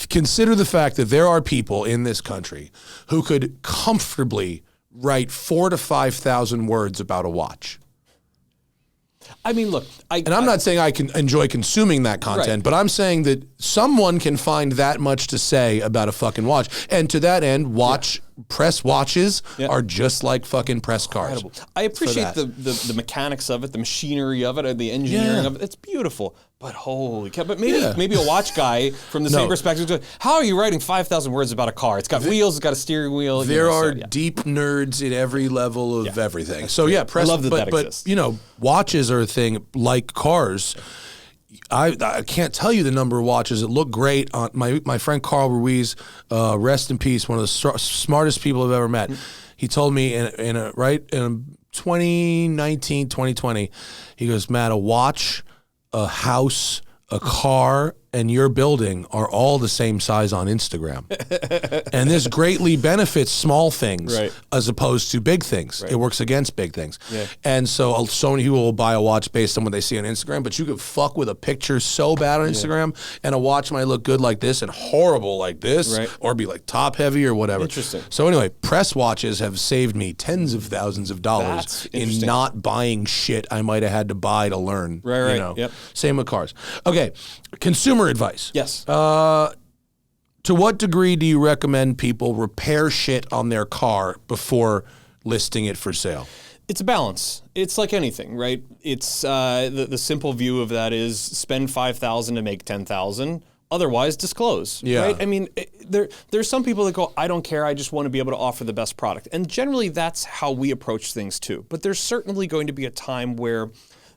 consider the fact that there are people in this country who could comfortably write 4,000 to 5,000 words about a watch. I mean, look, I'm not saying I can enjoy consuming that content, but I'm saying that someone can find that much to say about a fucking watch. And to that end, press watches are just like fucking press cars. Incredible. I appreciate the mechanics of it, the machinery of it, or the engineering of it. It's beautiful. But holy cow. But maybe a watch guy from the same perspective goes, how are you writing 5,000 words about a car? It's got wheels, it's got a steering wheel. There are deep nerds at every level of everything. So press. I love that exists. But you know, watches are a thing like cars. I can't tell you the number of watches that look great. On my friend Carl Ruiz, rest in peace, one of the smartest people I've ever met. He told me in 2019, 2020, he goes, Matt, a watch, a house, a car, and your building are all the same size on Instagram. And this greatly benefits small things as opposed to big things. It works against big things. Yeah. And so many people will buy a watch based on what they see on Instagram, but you could fuck with a picture so bad on Instagram, and a watch might look good like this and horrible like this, or be like top heavy or whatever. Interesting. So anyway, press watches have saved me tens of thousands of dollars in not buying shit I might have had to buy to learn. Right. You know? Same with cars. Okay, consumer advice. Yes. To what degree do you recommend people repair shit on their car before listing it for sale? It's a balance. It's like anything, right? It's the simple view of that is spend $5,000 to make $10,000. Otherwise, disclose. Yeah. Right? I mean, there's some people that go, I don't care. I just want to be able to offer the best product. And generally, that's how we approach things too. But there's certainly going to be a time where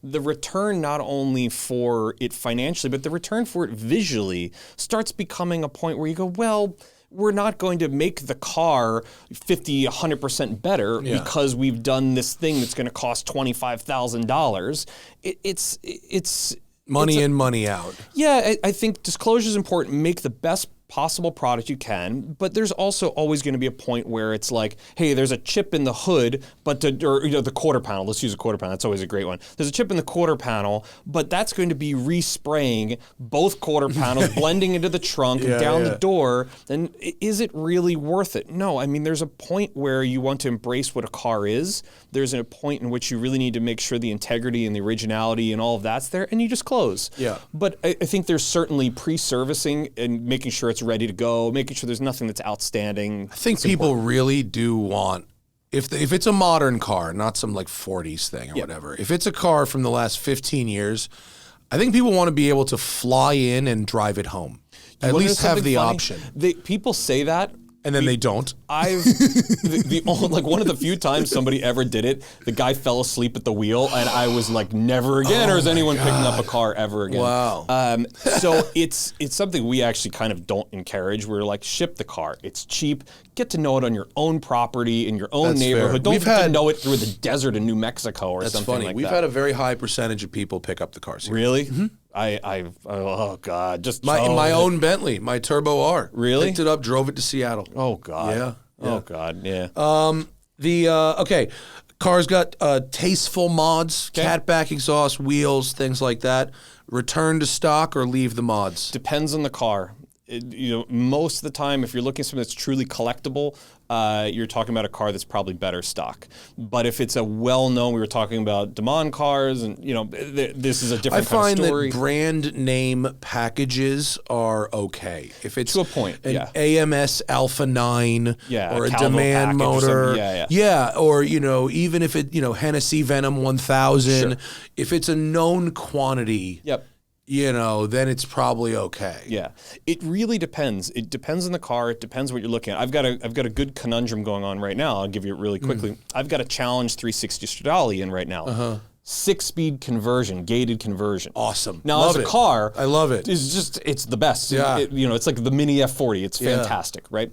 the return not only for it financially, but the return for it visually starts becoming a point where you go, well, we're not going to make the car 50, 100% better because we've done this thing that's going to cost $25,000. It's money in, money out. Yeah, I think disclosure is important. Make the best possible product you can, but there's also always going to be a point where it's like, hey, there's a chip in the hood, the quarter panel. Let's use a quarter panel. That's always a great one. There's a chip in the quarter panel, but that's going to be respraying both quarter panels, blending into the trunk and down the door. Then is it really worth it? No. I mean, there's a point where you want to embrace what a car is. There's a point in which you really need to make sure the integrity and the originality and all of that's there, and you just close. Yeah. But I think there's certainly pre-servicing and making sure it's ready to go, making sure there's nothing that's outstanding. I think people really do want, if it's a modern car, not some like 40s thing or whatever, if it's a car from the last 15 years, I think people want to be able to fly in and drive it home. At least have the option. People say that. And then they don't. One of the few times somebody ever did it, the guy fell asleep at the wheel, and I was like, never again, or is anyone picking up a car ever again? Wow. So it's something we actually kind of don't encourage. We're like, ship the car. It's cheap. Get to know it on your own property in your own neighborhood. Don't get to know it through the desert in New Mexico or something like that. We've had a very high percentage of people pick up the cars here. Really? Mm-hmm. Oh God, just my own Bentley, my Turbo R. Really? Picked it up, drove it to Seattle. Oh God. Yeah. Oh God. Yeah. Car's got tasteful mods, catback exhaust, wheels, things like that. Return to stock or leave the mods? Depends on the car. Most of the time, if you're looking at something that's truly collectible, you're talking about a car that's probably better stock. But if it's a well-known, we were talking about Damon cars, and this is a different kind of story. I find that brand name packages are okay. If it's to a point, an AMS Alpha 9 or a Calvo Demand motor, or even if it Hennessy Venom 1000, if it's a known quantity. Yep. Then it's probably okay. Yeah, it really depends. It depends on the car. It depends what you're looking at. I've got a good conundrum going on right now. I'll give you it really quickly. I've got a Challenge 360 Stradale in right now. 6-speed conversion, gated conversion. Awesome. Now, love as a car, I love it. It's the best. Yeah. It's like the mini F40. It's fantastic, right?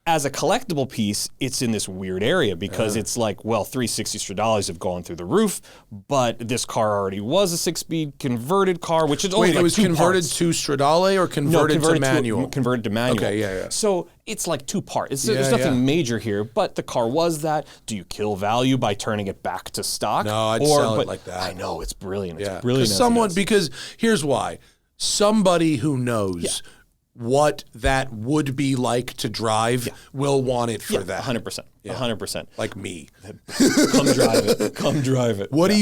As a collectible piece, it's in this weird area because it's like, well, 360 Stradales have gone through the roof, but this car already was a 6-speed converted car, which is only Wait, like it was two converted parts. to Stradale or converted to manual? Converted to manual. Okay, yeah. So it's like two parts. There's nothing major here, but the car was that. Do you kill value by turning it back to stock? No, I'd sell it like that. I know, it's brilliant. Yeah. It's brilliant. Because here's why. Somebody who knows what that would be like to drive will want it for that. 100%. 100%. Like me. Come drive it. Come drive it. What do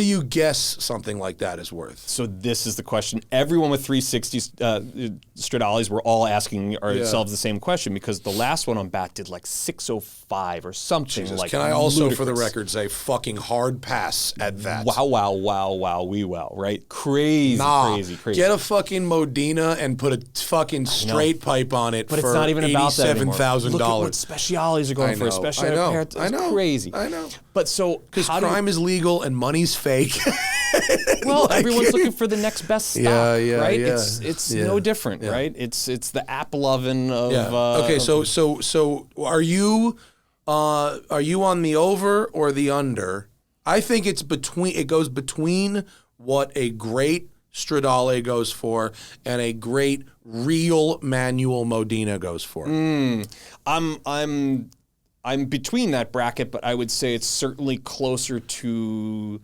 you guess something like that is worth? So this is the question. Everyone with 360 Stradales, we're all asking ourselves the same question because the last one on BAT did like 605 or something like Can I also, ludicrous. for the record, say fucking hard pass at that? Wow, right? Crazy. Get a fucking Modena and put a fucking straight pipe on it But for it's not even about that anymore. $87,000. Look at what Speciales are going for. Especially it's crazy. I know. But so because crime is legal and money's fake. Well, everyone's looking for the next best stock, right? Yeah. It's no different, right? It's the Apple oven of. Okay, so are you on the over or the under? I think it's between. It goes between what a great Stradale goes for and a great real manual Modena goes for. I'm between that bracket, but I would say it's certainly closer to,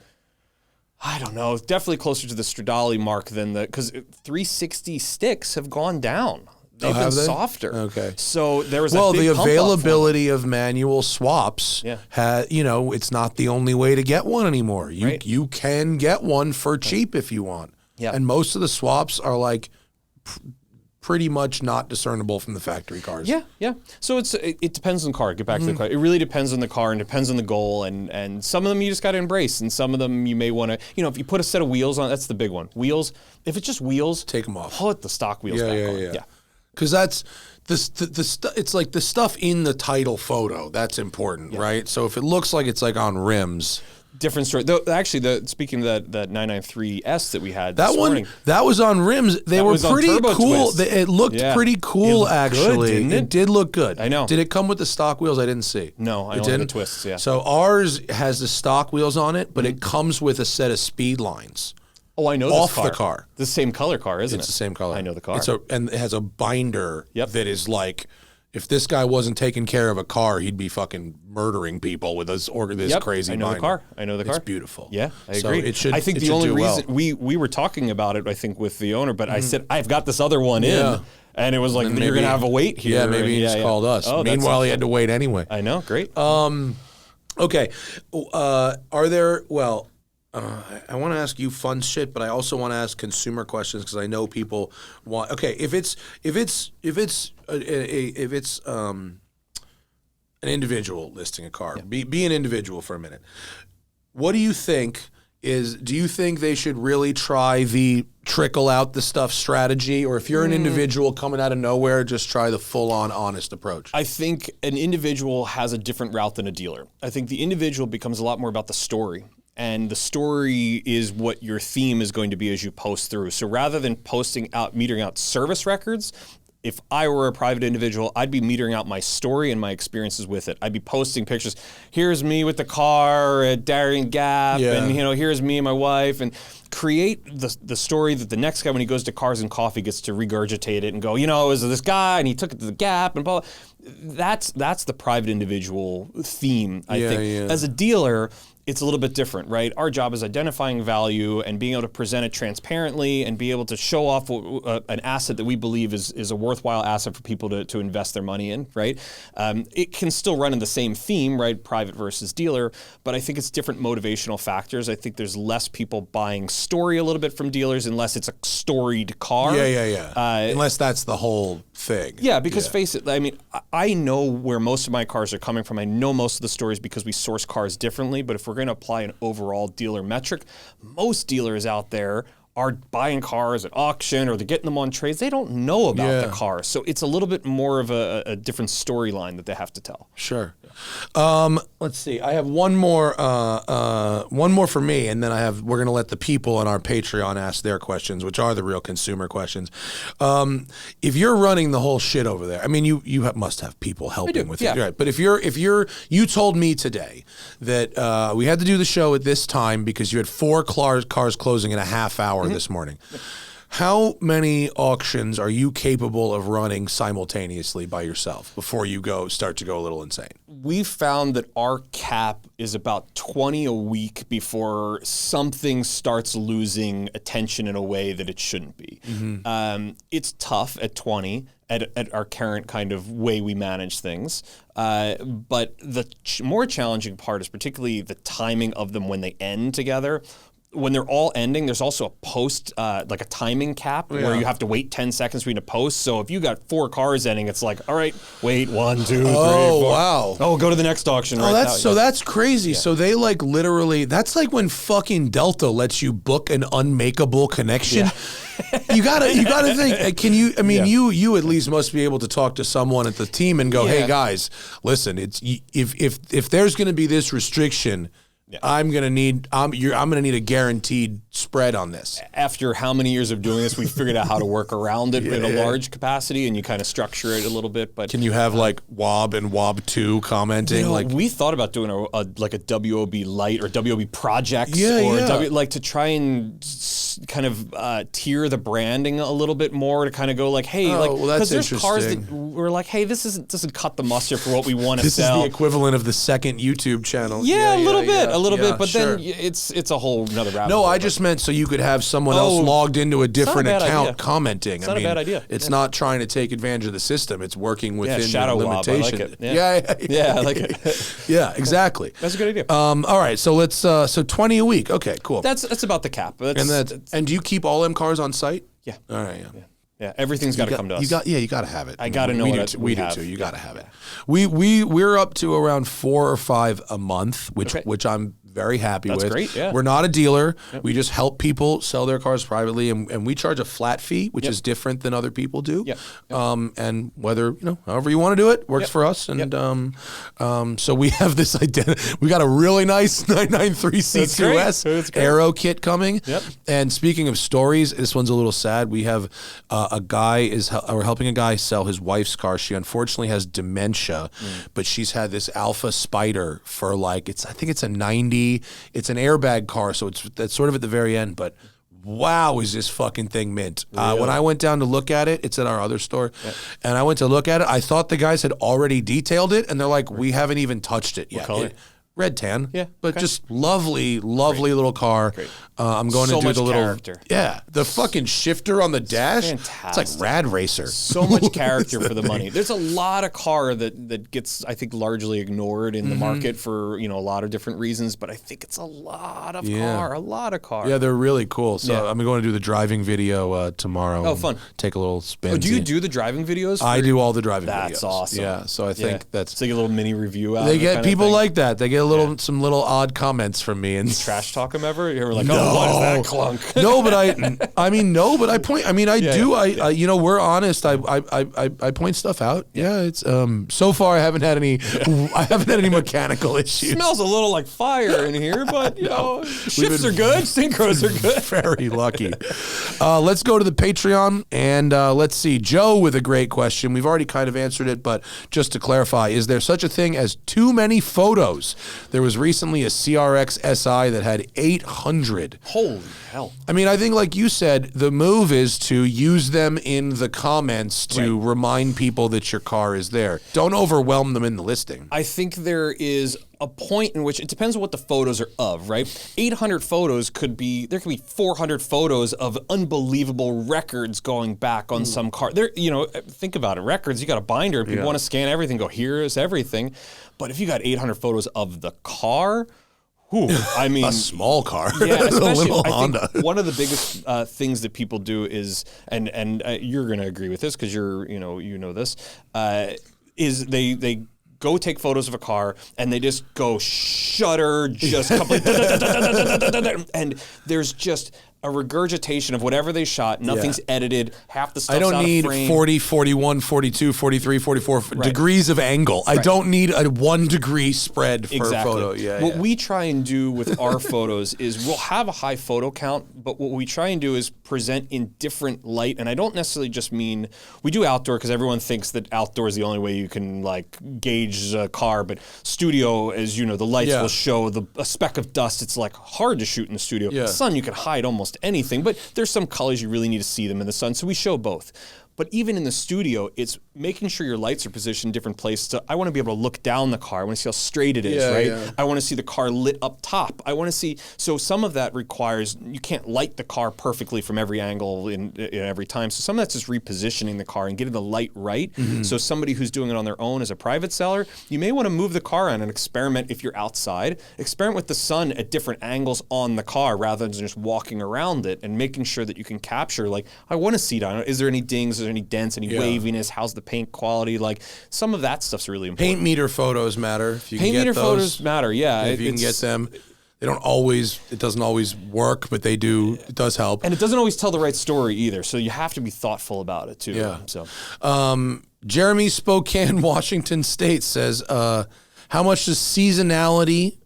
I don't know, definitely closer to the Stradale mark than because 360 sticks have gone down. They've been softer. Okay. So there was the big pump up availability of manual swaps. Yeah. It's not the only way to get one anymore. You can get one for cheap if you want. Yeah. And most of the swaps are like pretty much not discernible from the factory cars. Yeah. So it depends on the car. Get back to the car. It really depends on the car and depends on the goal. And some of them you just got to embrace, and some of them you may want to. If you put a set of wheels on, that's the big one. Wheels. If it's just wheels, take them off. Put the stock wheels back on. Yeah. Because that's it's like the stuff in the title photo that's important, right? So if it looks like it's like on rims. Different story. Though, actually, speaking of that 993S that we had this morning, that was on rims. They were pretty cool. It looked pretty cool, actually. Good, didn't it? It did look good. I know. Did it come with the stock wheels? I didn't see. No, I only had the twists. Yeah. So ours has the stock wheels on it, but it comes with a set of speed lines. Oh, I know off this car. the car. The same color car, isn't it? It's the same color. I know the car. And it has a binder that is like, if this guy wasn't taking care of a car, he'd be fucking murdering people with this crazy binder. I know the car. It's beautiful. Yeah, I agree. I think the only reason we were talking about it, I think, with the owner, but I said, I've got this other one in. And it was like, you're going to have a wait here. Yeah, maybe he just called us. Oh, meanwhile, he had to wait anyway. I know. Great. Okay. Are there, I want to ask you fun shit, but I also want to ask consumer questions because I know people want. Okay, if it's an individual listing a car, be an individual for a minute. What do you think? Do you think they should really try the trickle out the stuff strategy, or if you're an individual coming out of nowhere, just try the full on honest approach? I think an individual has a different route than a dealer. I think the individual becomes a lot more about the story. And the story is what your theme is going to be as you post through. So rather than metering out service records, if I were a private individual, I'd be metering out my story and my experiences with it. I'd be posting pictures. Here's me with the car at Darien Gap, and here's me and my wife, and create the story that the next guy, when he goes to Cars and Coffee, gets to regurgitate it and go, it was this guy and he took it to the Gap and blah, blah. That's the private individual theme, I think. Yeah. As a dealer, it's a little bit different, right? Our job is identifying value and being able to present it transparently and be able to show off an asset that we believe is a worthwhile asset for people to invest their money in, right? It can still run in the same theme, right? Private versus dealer, but I think it's different motivational factors. I think there's less people buying story a little bit from dealers unless it's a storied car. Unless that's the whole thing. Yeah, because face it, I mean, I know where most of my cars are coming from. I know most of the stories because we source cars differently, but if we're going to apply an overall dealer metric, most dealers out there are buying cars at auction or they're getting them on trades. They don't know about the car. So it's a little bit more of a different storyline that they have to tell. Sure. Yeah. Let's see. I have one more for me, and then we're going to let the people on our Patreon ask their questions, which are the real consumer questions. If you're running the whole shit over there, I mean, you must have people helping with it, right? But if you told me today that we had to do the show at this time because you had 4 cars closing in a half hour this morning. How many auctions are you capable of running simultaneously by yourself before you start to go a little insane? We've found that our cap is about 20 a week before something starts losing attention in a way that it shouldn't be. It's tough at 20 at our current kind of way we manage things. But the more challenging part is particularly the timing of them when they end together. When they're all ending, there's also a post, like a timing cap where you have to wait 10 seconds between a post. So if you got 4 cars ending, it's like, all right, wait, 1, 2, 3, 4. Wow. Oh, go to the next auction right now. So that's crazy. Yeah. So they like literally, that's like when fucking Delta lets you book an unmakeable connection. Yeah. You gotta think, can you, I mean, you at least must be able to talk to someone at the team and go, hey guys, listen, if there's going to be this restriction, I'm gonna need a guaranteed spread on this. After how many years of doing this, we figured out how to work around it in a large capacity, and you kind of structure it a little bit. But can you have like WOB and WOB2 commenting? We thought about doing a WOB Lite or WOB Projects, to try and kind of tier the branding a little bit more to kind of go like, hey, because there's cars that we're like, hey, this doesn't cut the mustard for what we want to sell. This is the equivalent of the second YouTube channel. A little bit, but then it's a whole nother rabbit hole. No, I just meant so you could have someone else logged into a different account commenting. It's not a bad idea. It's not trying to take advantage of the system. It's working within shadow the limitation. WOB, I like it. Yeah, I like it. Yeah, exactly. That's a good idea. All right, so let's so 20 a week. Okay, cool. That's about the cap. And do you keep all them cars on site? Yeah. All right. Yeah, everyth's got to come to us. You got to have it. I got to know we do too. You got to have it. We're up to around 4 or 5 a month, which I'm very happy with. That's great, yeah. We're not a dealer. Yep. We just help people sell their cars privately, and we charge a flat fee, which is different than other people do. Yep. And whether, however you want to do it, works for us. And so we have this we got a really nice 993 C2S Aero kit coming. Yep. And speaking of stories, this one's a little sad. We have we're helping a guy sell his wife's car. She unfortunately has dementia, but she's had this Alpha Spider for I think it's a 90. It's an airbag car, so that's sort of at the very end, but wow, is this fucking thing mint. Really? When I went down to look at it, it's at our other store, and I went to look at it, I thought the guys had already detailed it, and they're like, we haven't even touched it yet. What color? Red tan, but just lovely little car. Great. I'm going to do the little character. The fucking shifter on the dash. Fantastic. It's like Rad Racer. So much character for the money. There's a lot of car that gets, I think, largely ignored in the market for a lot of different reasons. But I think it's a lot of car. Yeah, they're really cool. So I'm going to do the driving video tomorrow. Oh, fun! Take a little spin. Oh, do you do the driving videos? I do all the driving videos. That's awesome. Yeah, so I think that's. It's like a little mini review. They get people like that. They get some little odd comments from me and you trash talk them ever. You're like, oh, what is that clunk? No, but I point. I mean, I do. I we're honest. I point stuff out. Yeah, it's so far I haven't had any. I haven't had any mechanical issues. Smells a little like fire in here, but shifts are good. Synchros are good. Very lucky. Let's go to the Patreon and let's see. Joe with a great question. We've already kind of answered it, but just to clarify, is there such a thing as too many photos? There was recently a CRX SI that had 800. Holy hell. I mean, I think like you said, the move is to use them in the comments to remind people that your car is there. Don't overwhelm them in the listing. I think there is a point in which it depends on what the photos are of, right? 800 photos there could be 400 photos of unbelievable records going back on some car. There, think about it. Records, you got a binder, people want to scan everything, go, here's everything. But if you got 800 photos of the car, I mean, a small car, especially a little I Honda. think one of the biggest things that people do is, and you're going to agree with this because you know this, is they go take photos of a car and they just go shutter, just complete, and there's just a regurgitation of whatever they shot. Nothing's edited. Half the stuff's I don't out need of frame. 40, 41, 42, 43, 44 degrees of angle. I don't need a 1 degree spread for a photo. What we try and do with our photos is we'll have a high photo count, but what we try and do is present in different light. And I don't necessarily just mean, we do outdoor because everyone thinks that outdoor is the only way you can like gauge a car, but studio, as you know, the lights will show a speck of dust. It's like hard to shoot in the studio. The sun, you can hide almost anything, but there's some colors you really need to see them in the sun, so we show both. But even in the studio, it's making sure your lights are positioned in different places. So I want to be able to look down the car. I want to see how straight it is, right? Yeah. I want to see the car lit up top. I want to see, so some of that requires, you can't light the car perfectly from every angle in every time. So some of that's just repositioning the car and getting the light right. So somebody who's doing it on their own as a private seller, you may want to move the car around and experiment if you're outside. Experiment with the sun at different angles on the car rather than just walking around it and making sure that you can capture, like, I want to see down. Is there any dings? Is there any dents, any waviness? How's the paint quality? Like, some of that stuff's really important. Paint meter photos matter. If you paint can get meter those, photos matter, yeah. If you can get them. They don't always, it doesn't always work, but they do, it does help. And it doesn't always tell the right story either, so you have to be thoughtful about it too. Yeah. So, Jeremy Spokane, Washington State says, how much does seasonality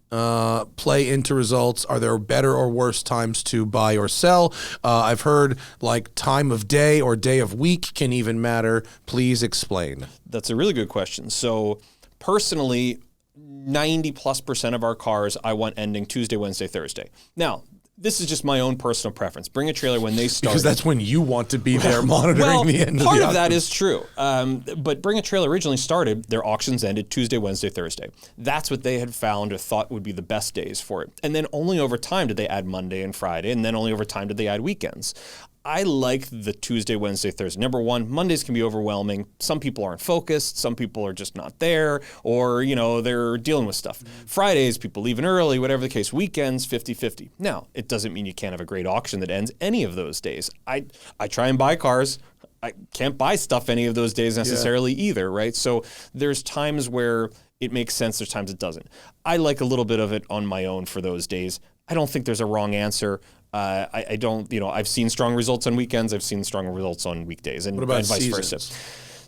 play into results? Are there better or worse times to buy or sell? I've heard like time of day or day of week can even matter. Please explain. That's a really good question. So personally, 90+% of our cars I want ending Tuesday, Wednesday, Thursday. Now, this is just my own personal preference. Bring a Trailer, when they start, because that's when you want to be there monitoring the end of the part of auction. that is true. But Bring a Trailer originally started, their auctions ended Tuesday, Wednesday, Thursday. That's what they had found or thought would be the best days for it. And then only over time did they add Monday and Friday, and then only over time did they add weekends. I like the Tuesday, Wednesday, Thursday. Number one, Mondays can be overwhelming. Some people aren't focused. Some people are just not there, or, you know, they're dealing with stuff. Fridays, people leaving early, whatever the case. Weekends, 50-50. Now, it doesn't mean you can't have a great auction that ends any of those days. I try and buy cars. I can't buy stuff any of those days necessarily either, right? So there's times where it makes sense. There's times it doesn't. I like a little bit of it on my own for those days. I don't think there's a wrong answer. I don't, you know, I've seen strong results on weekends. I've seen strong results on weekdays, and vice versa.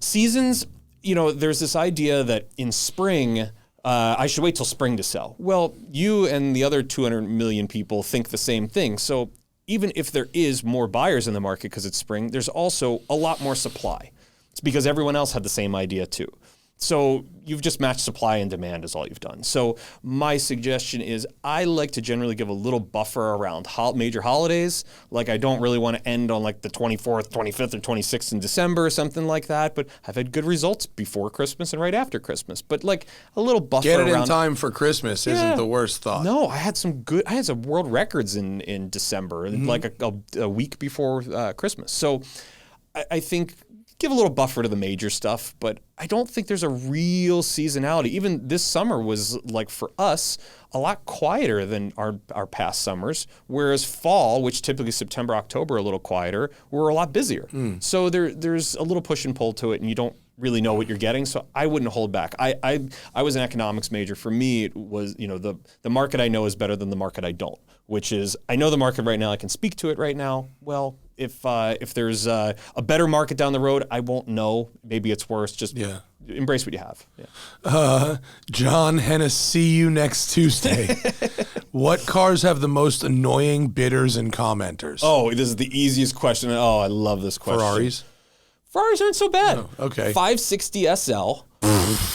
Seasons, you know, there's this idea that in spring, I should wait till spring to sell. Well, you and the other 200 million people think the same thing. So even if there is more buyers in the market because it's spring, there's also a lot more supply. It's because everyone else had the same idea too. So you've just matched supply and demand is all you've done. So my suggestion is I like to generally give a little buffer around major holidays. Like, I don't really want to end on like the 24th, 25th, or 26th in December or something like that. But I've had good results before Christmas and right after Christmas. But like a little buffer around. Get it in time for Christmas isn't the worst thought. No, I had some world records in December, like a week before Christmas. So I think give a little buffer to the major stuff, but I don't think there's a real seasonality. Even this summer was, like, for us, a lot quieter than our past summers, whereas fall, which typically September, October, are a little quieter, we're a lot busier. So there's a little push and pull to it, and you don't really know what you're getting, so I wouldn't hold back. I was an economics major. For me, it was, you know, the market I know is better than the market I don't, which is, I know the market right now, I can speak to it right now. Well, if there's a better market down the road, I won't know. Maybe it's worse. Just embrace what you have. Yeah. John Hennis, see you next Tuesday. What cars have the most annoying bidders and commenters? Oh, this is the easiest question. Oh, I love this question. Ferraris aren't so bad. Oh, okay. 560 SL.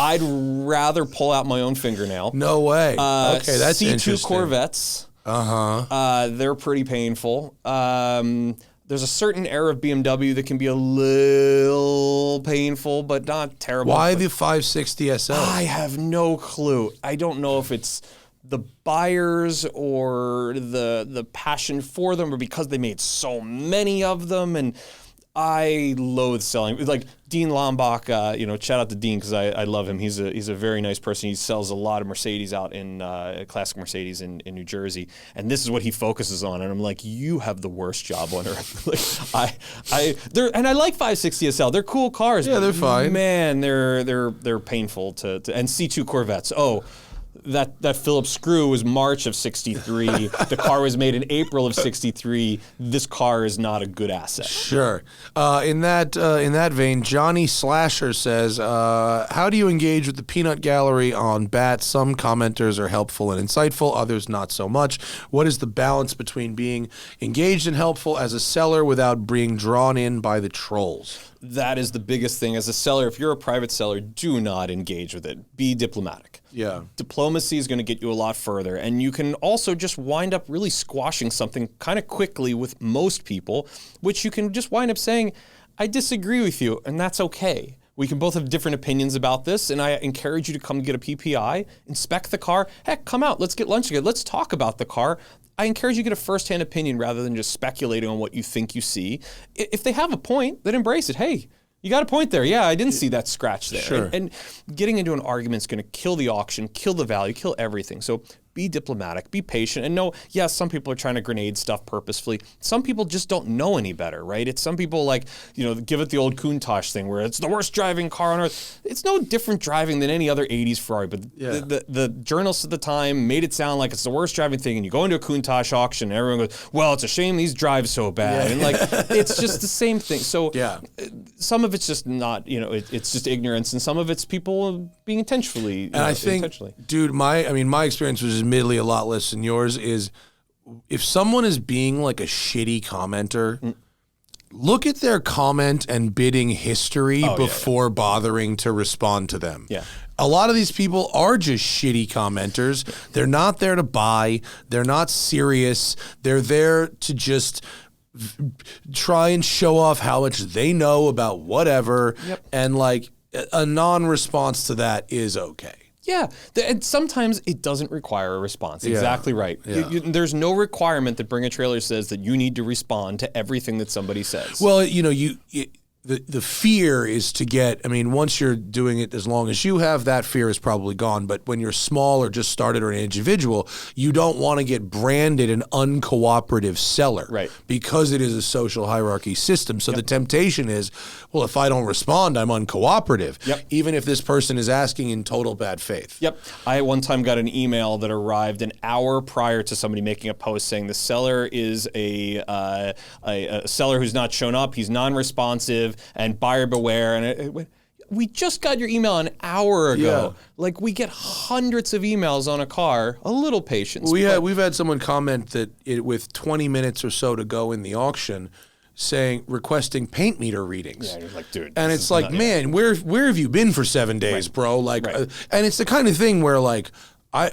I'd rather pull out my own fingernail. No way. Okay, that's C2 interesting. Corvettes. They're pretty painful. There's a certain era of BMW that can be a little painful, but not terrible. Why the 560 SL? I have no clue. I don't know if it's the buyers or the passion for them, or because they made so many of them. And I loathe selling. Like Dean Lombach, you know, shout out to Dean because I love him. He's a very nice person. He sells a lot of Mercedes out in classic Mercedes in New Jersey, and this is what he focuses on. And I'm like, you have the worst job on earth. Like, I like 560 SL. They're cool cars. Yeah, they're fine. Man, they're painful to and C2 Corvettes. Oh, that Phillips screw was March of 63. The car was made in April of 63. This car is not a good asset. Sure. In that vein, Johnny Slasher says, how do you engage with the peanut gallery on BAT? Some commenters are helpful and insightful, others not so much. What is the balance between being engaged and helpful as a seller without being drawn in by the trolls? That is the biggest thing. As a seller, if you're a private seller, do not engage with it. Be diplomatic. Yeah. Diplomacy is going to get you a lot further. And you can also just wind up really squashing something kind of quickly with most people, which you can just wind up saying, I disagree with you, and that's okay. We can both have different opinions about this, and I encourage you to come get a PPI, inspect the car. Heck, come out. Let's get lunch together. Let's talk about the car. I encourage you to get a first-hand opinion rather than just speculating on what you think you see. If they have a point, then embrace it. Hey, you got a point there. Yeah, I didn't see that scratch there. Sure. And getting into an argument is going to kill the auction, kill the value, kill everything. So be diplomatic, be patient, and know, yes, some people are trying to grenade stuff purposefully. Some people just don't know any better, right? It's some people like, give it the old Countach thing where it's the worst driving car on earth. It's no different driving than any other 80s Ferrari, but the journalists at the time made it sound like it's the worst driving thing, and you go into a Countach auction and everyone goes, well, it's a shame these drive so bad. Yeah. And it's just the same thing. So some of it's just not, it's just ignorance, and some of it's people being intentionally. And I think, dude, my experience was admittedly a lot less than yours. Is if someone is being like a shitty commenter, look at their comment and bidding history before bothering to respond to them. Yeah. A lot of these people are just shitty commenters. They're not there to buy. They're not serious. They're there to just try and show off how much they know about whatever. Yep. And like a non-response to that is okay. Yeah, and sometimes it doesn't require a response. Exactly right. Yeah. There's no requirement that Bring a Trailer says that you need to respond to everything that somebody says. Well, the fear is to get, once you're doing it as long as you have, that fear is probably gone. But when you're small or just started or an individual, you don't want to get branded an uncooperative seller. Right. Because it is a social hierarchy system. So the temptation is, well, if I don't respond, I'm uncooperative. Yep. Even if this person is asking in total bad faith. Yep. I one time got an email that arrived an hour prior to somebody making a post saying the seller is a seller who's not shown up. He's non-responsive. And buyer beware. And we just got your email an hour ago. Yeah. We get hundreds of emails on a car. A little patience. We've had someone comment that with 20 minutes or so to go in the auction, requesting paint meter readings. Yeah, you're like, dude. And it's like, man, where have you been for 7 days, bro? Like, and it's the kind of thing where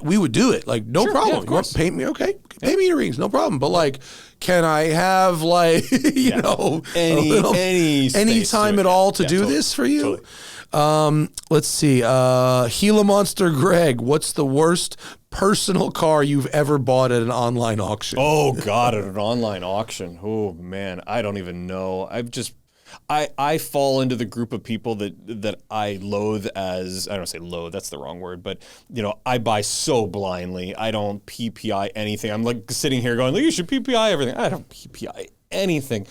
we would do it. Like, no problem. Yeah, of course. You want paint me? Okay. Paint me earrings, no problem. But can I have any time at all to do this for you? Totally. Let's see. Gila Monster Greg, what's the worst personal car you've ever bought at an online auction? Oh God, at an online auction. Oh man, I don't even know. I fall into the group of people that I loathe as, I don't say loathe, that's the wrong word, but I buy so blindly. I don't PPI anything. I'm sitting here going, you should PPI everything. I don't PPI anything.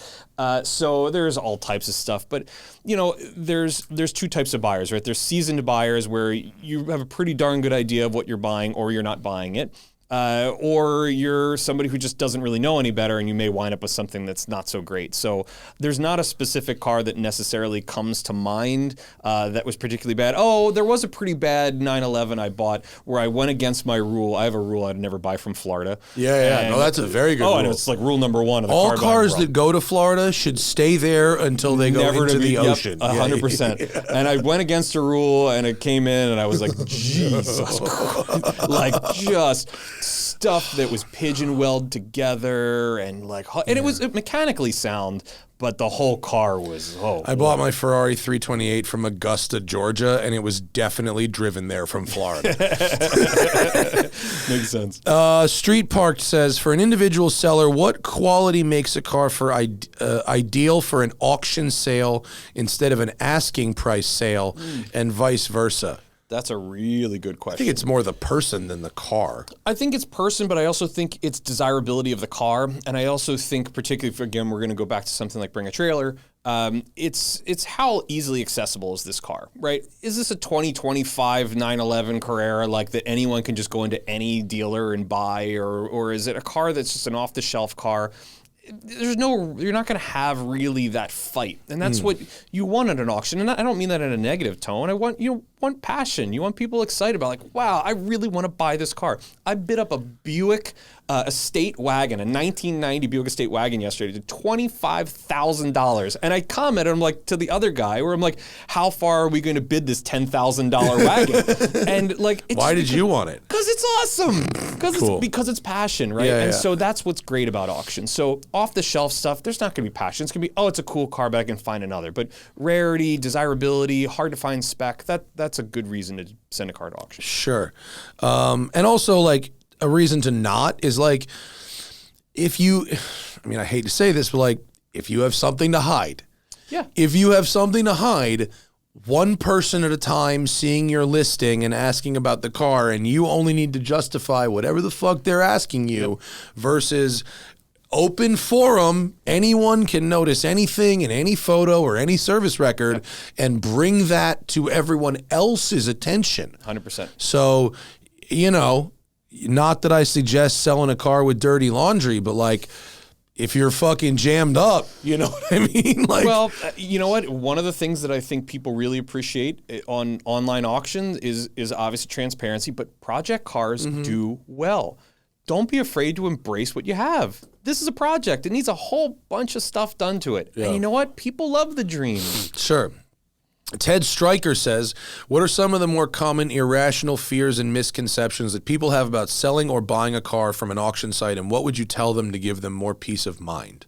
So there's all types of stuff, but there's two types of buyers, right? There's seasoned buyers where you have a pretty darn good idea of what you're buying or you're not buying it. Or you're somebody who just doesn't really know any better and you may wind up with something that's not so great. So there's not a specific car that necessarily comes to mind that was particularly bad. Oh, there was a pretty bad 911 I bought where I went against my rule. I have a rule I'd never buy from Florida. Yeah. No, that's a very good rule. And it's like rule number one of the all cars that go to Florida should stay there until they go into the ocean. 100%. And I went against a rule and it came in and I was like, Jesus Christ. Just stuff that was pigeon welded together and it was mechanically sound, but the whole car was I bought my Ferrari 328 from Augusta, Georgia, and it was definitely driven there from Florida. Makes sense. Street Park says, for an individual seller, what quality makes a car ideal for an auction sale instead of an asking price sale, and vice versa? That's a really good question. I think it's more the person than the car. I think it's person, but I also think it's desirability of the car. And I also think, particularly if, again, we're going to go back to something like bring a trailer, it's how easily accessible is this car, right? Is this a 2025 911 Carrera like that anyone can just go into any dealer and buy, or is it a car that's just an off-the-shelf car? You're not going to have really that fight, and that's what you want at an auction. And I don't mean that in a negative tone. You want passion. You want people excited about, like, wow, I really want to buy this car. I bid up a Buick Estate wagon, a 1990 Buick Estate wagon yesterday to $25,000, and I commented, I'm like, to the other guy, where I'm like, how far are we going to bid this $10,000 wagon? And like, why did you want it? Because it's awesome. Because it's passion, right? Yeah, and so that's what's great about auctions. So off the shelf stuff, there's not going to be passion. It's going to be, oh, it's a cool car, but I can find another. But rarity, desirability, hard to find spec, that's a good reason to send a car to auction. Sure. And also, like, a reason to not is, like, if you, I mean, I hate to say this, but, like, if you have something to hide. Yeah. If you have something to hide, one person at a time seeing your listing and asking about the car, and you only need to justify whatever the fuck they're asking you, versus open forum, anyone can notice anything in any photo or any service record and bring that to everyone else's attention. 100%. So, you know, not that I suggest selling a car with dirty laundry, but, like, if you're fucking jammed up, you know what I mean? Like, well, you know what? One of the things that I think people really appreciate on online auctions is obviously transparency, but project cars do well. Don't be afraid to embrace what you have. This is a project. It needs a whole bunch of stuff done to it. Yeah. And you know what? People love the dream. Sure. Ted Stryker says, what are some of the more common irrational fears and misconceptions that people have about selling or buying a car from an auction site, and what would you tell them to give them more peace of mind?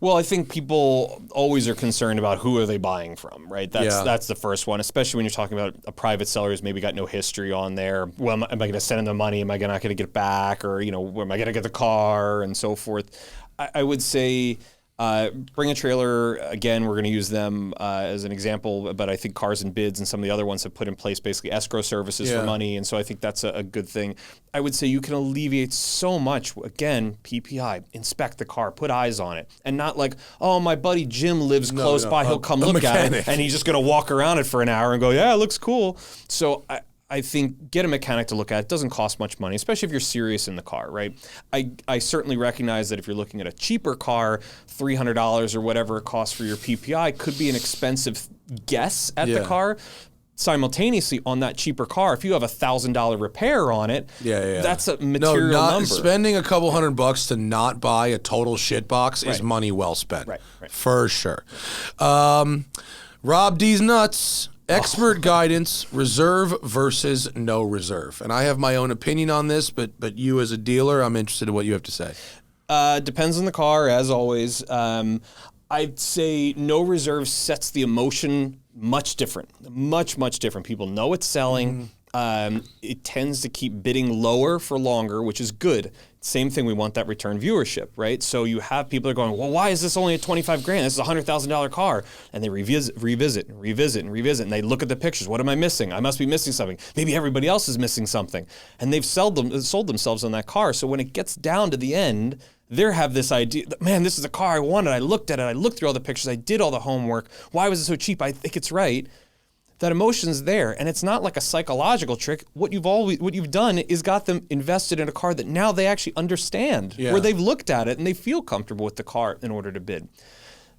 Well, I think people always are concerned about who are they buying from, right? That's the first one, especially when you're talking about a private seller who's maybe got no history on there. Well, am I going to send them the money? Am I not going to get it back? Or, you know, where am I going to get the car and so forth? I would say bring a trailer. Again, we're going to use them as an example, but I think Cars and Bids and some of the other ones have put in place basically escrow services for money, and so I think that's a good thing. I would say you can alleviate so much. Again, PPI, inspect the car, put eyes on it, and not like, oh, my buddy Jim lives close by, he'll come look at it, and he's just going to walk around it for an hour and go, yeah, it looks cool. So I think get a mechanic to look at it. It doesn't cost much money, especially if you're serious in the car, right? I certainly recognize that if you're looking at a cheaper car, $300 or whatever it costs for your PPI could be an expensive guess at the car. Simultaneously, on that cheaper car, if you have $1,000 repair on it, that's a material number. Spending a couple $100 to not buy a total shit box is money well spent. Right. For sure. Rob D's Nuts. Expert guidance, reserve versus no reserve. And I have my own opinion on this, but you as a dealer, I'm interested in what you have to say. Depends on the car, as always. I'd say no reserve sets the emotion much different. Much different. People know it's selling. It tends to keep bidding lower for longer, which is good. Same thing, we want that return viewership, right? So you have people that are going, well, why is this only at $25,000? This is a $100,000 car. And they revisit, and they look at the pictures. What am I missing? I must be missing something. Maybe everybody else is missing something. And they've sold themselves on that car. So when it gets down to the end, they have this idea that, man, this is the car I wanted. I looked at it. I looked through all the pictures. I did all the homework. Why was it so cheap? I think it's right. That emotion's there, and it's not like a psychological trick. What you've done is got them invested in a car that now they actually understand, where they've looked at it and they feel comfortable with the car in order to bid.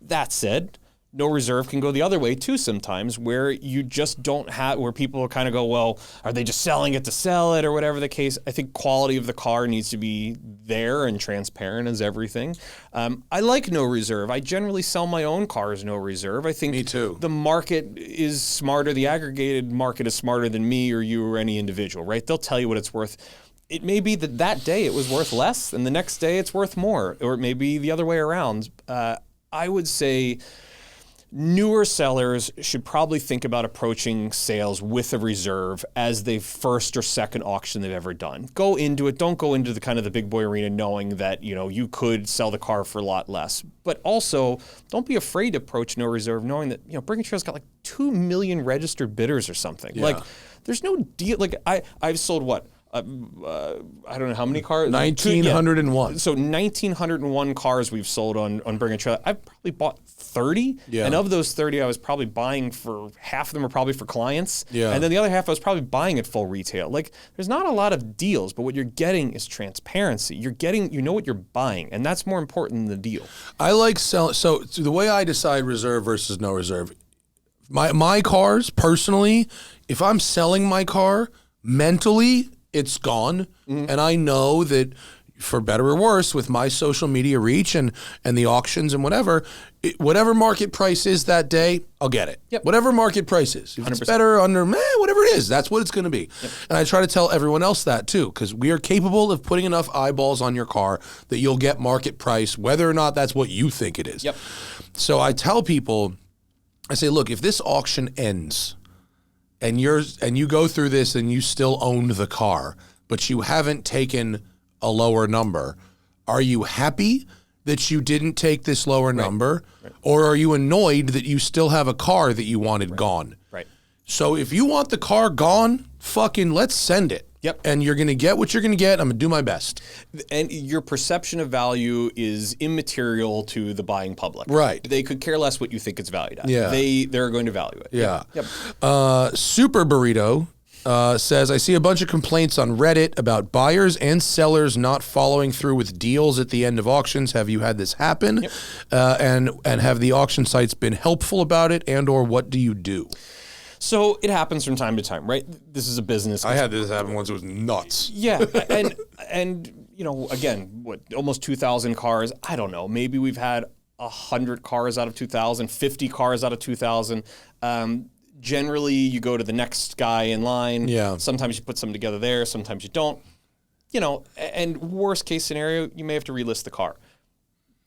That said, no reserve can go the other way too sometimes, where you just don't have, where people kind of go, well, are they just selling it to sell it or whatever the case? I think quality of the car needs to be there and transparent as everything. I like no reserve. I generally sell my own cars no reserve. I think me too. The market is smarter. The aggregated market is smarter than me or you or any individual, right? They'll tell you what it's worth. It may be that day it was worth less and the next day it's worth more, or it may be the other way around. I would say newer sellers should probably think about approaching sales with a reserve as the first or second auction they've ever done. Go into it. Don't go into the kind of the big boy arena knowing that, you know, you could sell the car for a lot less. But also, don't be afraid to approach no reserve knowing that, you know, Bring a Trail's got like 2 million registered bidders or something. Yeah. Like, there's no deal. Like, I've sold what? I don't know how many cars. 1,901. So 1,901 cars we've sold on Bring a Trailer. I've probably bought 30, and of those 30, I was probably buying for half of them are probably for clients, and then the other half I was probably buying at full retail. Like, there's not a lot of deals, but what you're getting is transparency. You're getting, you know what you're buying, and that's more important than the deal. I like selling. So the way I decide reserve versus no reserve, my cars personally, if I'm selling my car mentally, it's gone. And I know that for better or worse, with my social media reach and the auctions and whatever, whatever market price is that day, I'll get it. Whatever market price is. If 100%. It's better, under, whatever it is, that's what it's going to be. And I try to tell everyone else that too, because we are capable of putting enough eyeballs on your car that you'll get market price, whether or not that's what you think it is. So I tell people, I say, look, if this auction ends, and you go through this and you still own the car, but you haven't taken a lower number, are you happy that you didn't take this lower number? Or are you annoyed that you still have a car that you wanted gone? So if you want the car gone, fucking let's send it. And you're going to get what you're going to get. I'm going to do my best. And your perception of value is immaterial to the buying public. They could care less what you think it's valued at. They're going to value it. Super Burrito says, I see a bunch of complaints on Reddit about buyers and sellers not following through with deals at the end of auctions. Have you had this happen? And have the auction sites been helpful about it, and or what do you do? So it happens from time to time, right? This is a business. I had this happen once. It was nuts. And you know, again, what, almost 2,000 cars. I don't know. Maybe we've had 100 cars out of 2,000, 50 cars out of 2,000. Generally, you go to the next guy in line. Sometimes you put some together there. Sometimes you don't. You know, and worst case scenario, you may have to relist the car.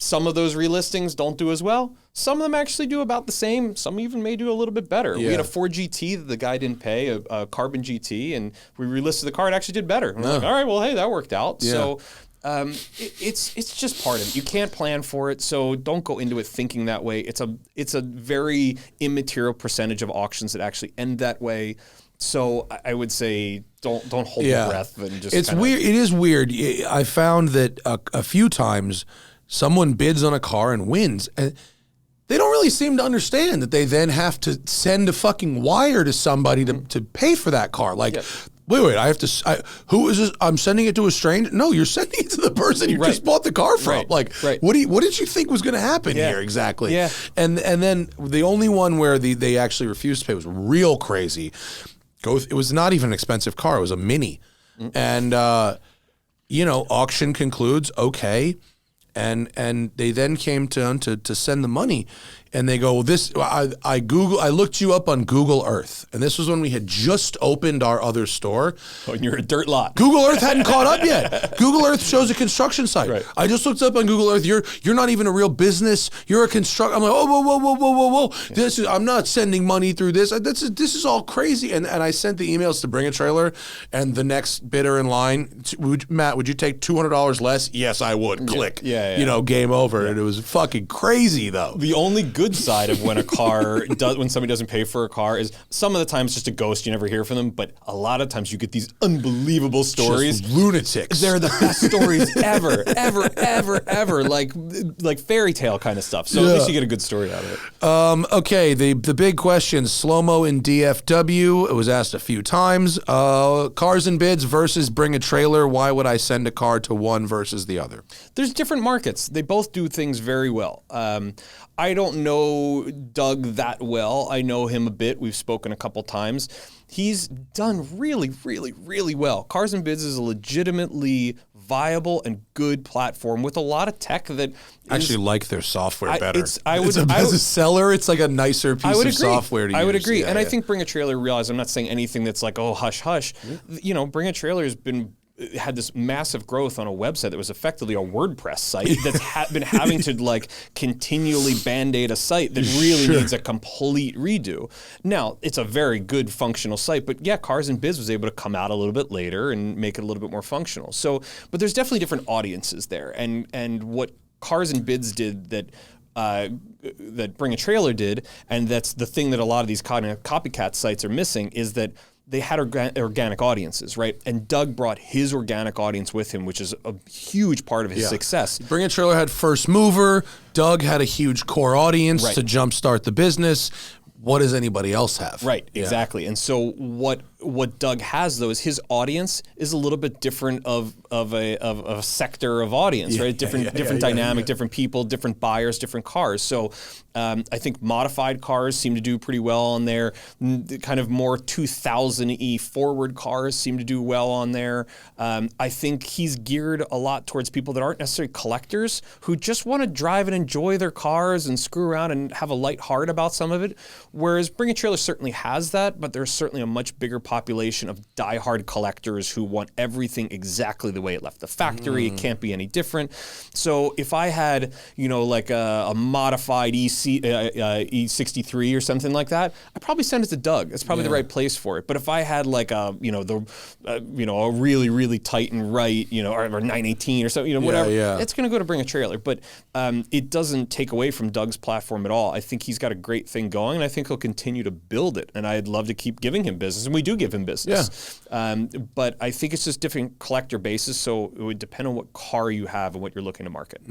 Some of those relistings don't do as well. Some of them actually do about the same. Some even may do a little bit better. We had a Ford GT that the guy didn't pay, a Carbon GT, and we relisted the car. It actually did better. And we're like, all right, well, hey, that worked out. So it's just part of it. You can't plan for it, so don't go into it thinking that way. It's a very immaterial percentage of auctions that actually end that way. So I would say don't hold your breath and just. It's weird. It is weird. I found that a few times someone bids on a car and wins, and they don't really seem to understand that they then have to send a fucking wire to somebody to pay for that car. Like, wait, I have to. Who is this? I'm sending it to a stranger. No, you're sending it to the person you just bought the car from. Like, what did you think was going to happen here exactly? And then the only one where they actually refused to pay was real crazy. It was not even an expensive car. It was a Mini, and auction concludes. Okay. And they then came to send the money, and they go, I looked you up on Google Earth, and this was when we had just opened our other store. Oh, and you're a dirt lot. Google Earth hadn't caught up yet. Google Earth shows a construction site. I just looked up on Google Earth. You're not even a real business. You're a construct. I'm like, whoa. I'm not sending money through this. This is all crazy. And I sent the emails to Bring a Trailer, and the next bidder in line, Matt, would you take $200 less? Yes, I would. Click. Game over. And it was fucking crazy though. The only good side of when when somebody doesn't pay for a car is some of the times it's just a ghost, you never hear from them, but a lot of times you get these unbelievable stories. Just lunatics. They're the best stories ever. Like fairy tale kind of stuff. So at least you get a good story out of it. Okay, the big question, slow-mo in DFW. It was asked a few times. Cars and bids versus Bring a Trailer. Why would I send a car to one versus the other? There's different markets. They both do things very well. I don't know Doug that well. I know him a bit. We've spoken a couple times. He's done really, really, really well. Cars and Bids is a legitimately viable and good platform with a lot of tech that I actually like their software better. As a seller, it's like a nicer piece of software to use. I would agree. And I think Bring a Trailer realized, I'm not saying anything that's like, oh, hush, hush. Bring a Trailer has been had this massive growth on a website that was effectively a WordPress site that's been having to like continually band-aid a site that really needs a complete redo. Now, it's a very good functional site, but yeah, Cars and Biz was able to come out a little bit later and make it a little bit more functional. So, but there's definitely different audiences there, and what Cars and Bids did that Bring a Trailer did, and that's the thing that a lot of these copycat sites are missing, is that they had organic audiences, right? And Doug brought his organic audience with him, which is a huge part of his success. Bring a Trailer had first mover. Doug had a huge core audience to jumpstart the business. What does anybody else have? Right, exactly. And so what Doug has, though, is his audience is a little bit different of a sector of audience, right? Different dynamic, different people, different buyers, different cars. So I think modified cars seem to do pretty well on there. The kind of more 2000-y forward cars seem to do well on there. I think he's geared a lot towards people that aren't necessarily collectors, who just want to drive and enjoy their cars and screw around and have a light heart about some of it. Whereas Bring a Trailer certainly has that, but there's certainly a much bigger population of diehard collectors who want everything exactly the way it left the factory. It can't be any different. So if I had, like a modified E63 or something like that, I'd probably send it to Doug. That's probably the right place for it. But if I had like a really, really tight and right, or 918 or something, whatever, it's going to go to Bring a Trailer. But it doesn't take away from Doug's platform at all. I think he's got a great thing going, and I think he'll continue to build it. And I'd love to keep giving him business, and we do give him business. But I think it's just different collector bases, so it would depend on what car you have and what you're looking to market.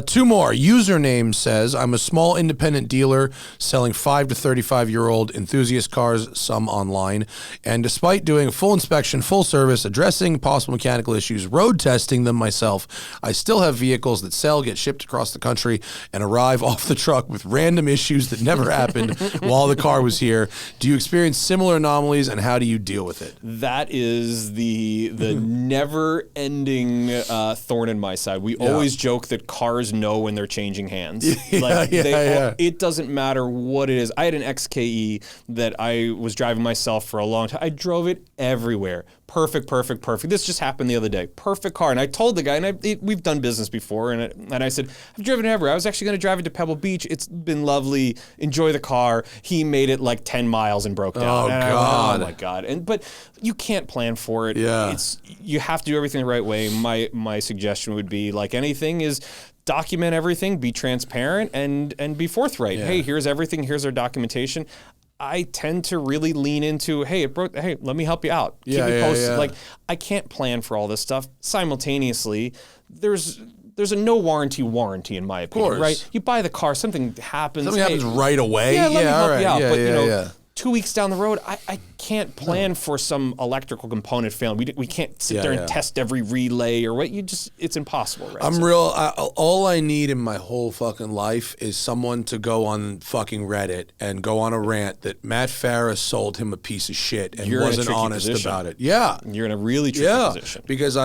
Two more. Username says, I'm a small independent dealer selling 5 to 35-year-old enthusiast cars, some online. And despite doing a full inspection, full service, addressing possible mechanical issues, road testing them myself, I still have vehicles that sell, get shipped across the country, and arrive off the truck with random issues that never happened while the car was here. Do you experience similar anomalies, and how do you deal with it? That is the never-ending thorn in my side. We always joke that cars know when they're changing hands. It doesn't matter what it is. I had an XKE that I was driving myself for a long time. I drove it everywhere. Perfect. This just happened the other day. Perfect car. And I told the guy, and we've done business before, and I said, I've driven it everywhere. I was actually going to drive it to Pebble Beach. It's been lovely. Enjoy the car. He made it like 10 miles and broke down. Oh my God. But you can't plan for it. You have to do everything the right way. My suggestion would be, like anything, is document everything, be transparent, and be forthright. Hey, here's everything. Here's our documentation. I tend to really lean into, hey, it broke. Hey, let me help you out. Keep me posted. Like, I can't plan for all this stuff. Simultaneously, there's a no warranty in my opinion, right? You buy the car, something happens. Something happens right away. Yeah, let me help you out. But 2 weeks down the road, I can't plan for some electrical component failing. We can't sit there and test every relay or what. It's impossible, right? All I need in my whole fucking life is someone to go on fucking Reddit and go on a rant that Matt Farah sold him a piece of shit and wasn't honest about it. Yeah. You're in a really tricky position. Because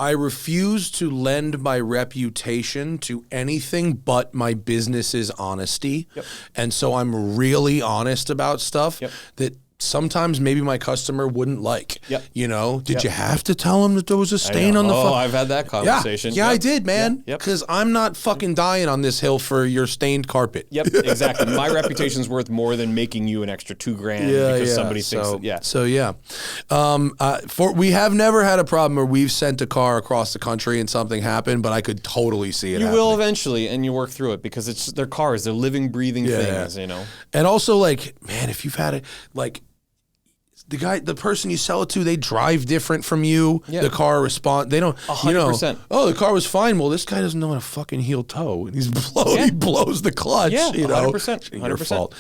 I refuse to lend my reputation to anything but my business's honesty. And so I'm really honest about stuff that sometimes maybe my customer wouldn't like. Did you have to tell him that there was a stain on the phone? I've had that conversation. I did, man. Because I'm not fucking dying on this hill for your stained carpet. Exactly. My reputation's worth more than making you an extra $2,000 because somebody thinks that. We have never had a problem where we've sent a car across the country and something happened, but I could totally see it. You will eventually, and you work through it because it's their cars. They're living, breathing things. And also, like, man, if you've had it, like, the person you sell it to, they drive different from you. The car responds. They don't. 100%. The car was fine. Well, this guy doesn't know how to fucking heel toe, and he blows the clutch. 100%. Your fault.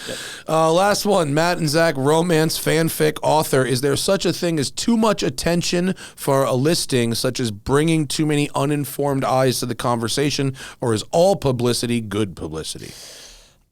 Last one, Matt and Zach, romance fanfic author. Is there such a thing as too much attention for a listing, such as bringing too many uninformed eyes to the conversation, or is all publicity good publicity?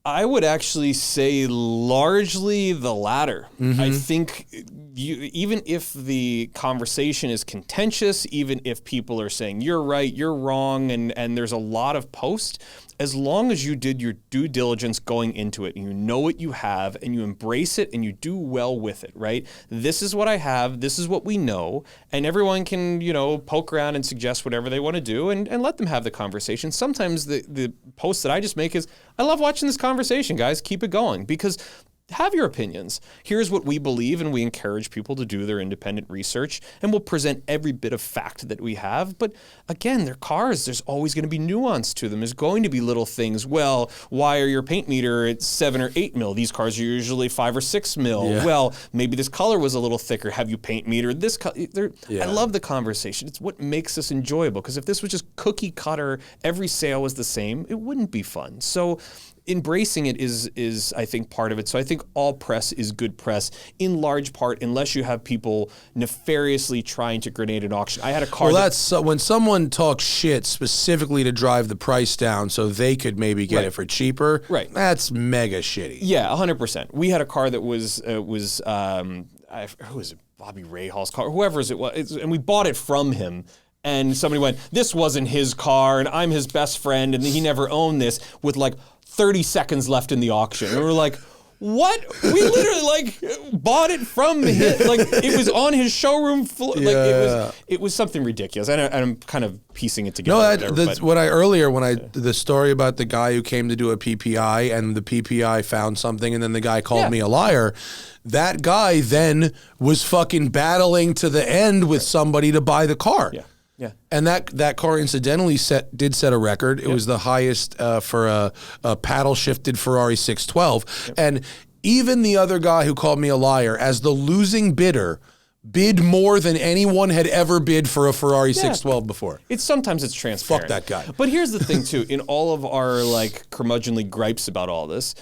I would actually say largely the latter. I think even if the conversation is contentious, even if people are saying you're right, you're wrong, and there's a lot of posts, as long as you did your due diligence going into it and you know what you have and you embrace it and you do well with it, right? This is what I have, this is what we know, and everyone can, poke around and suggest whatever they want to do and let them have the conversation. Sometimes the post that I just make is, I love watching this conversation, guys, keep it going, because have your opinions. Here's what we believe, and we encourage people to do their independent research, and we'll present every bit of fact that we have. But again, they're cars. There's always going to be nuance to them. There's going to be little things. Well, why are your paint meter at 7 or 8 mil? These cars are usually 5 or 6 mil. Yeah. Well, maybe this color was a little thicker. Have you paint metered this color? I love the conversation. It's what makes this enjoyable, because if this was just cookie cutter, every sale was the same, it wouldn't be fun. So embracing it is I think part of it. So I think all press is good press in large part, unless you have people nefariously trying to grenade an auction. I had a car. Well, that's when someone talks shit specifically to drive the price down so they could maybe get it for cheaper. Right. That's mega shitty. Yeah, 100%. We had a car that was who was it? Bobby Rahall's car, whoever's it was, and we bought it from him. And somebody went, this wasn't his car, and I'm his best friend, and he never owned this, with like 30 seconds left in the auction. And we're like, what? We literally bought it from him. Like, it was on his showroom floor. Like, it was something ridiculous. And I'm kind of piecing it together. No, the story about the guy who came to do a PPI and the PPI found something and then the guy called me a liar. That guy then was fucking battling to the end with somebody to buy the car. Yeah. Yeah, and that car incidentally did set a record. It was the highest for a paddle shifted Ferrari 612. And even the other guy who called me a liar, as the losing bidder, bid more than anyone had ever bid for a Ferrari 612 before. Sometimes it's transparent. Fuck that guy. But here's the thing too: in all of our curmudgeonly gripes about all this,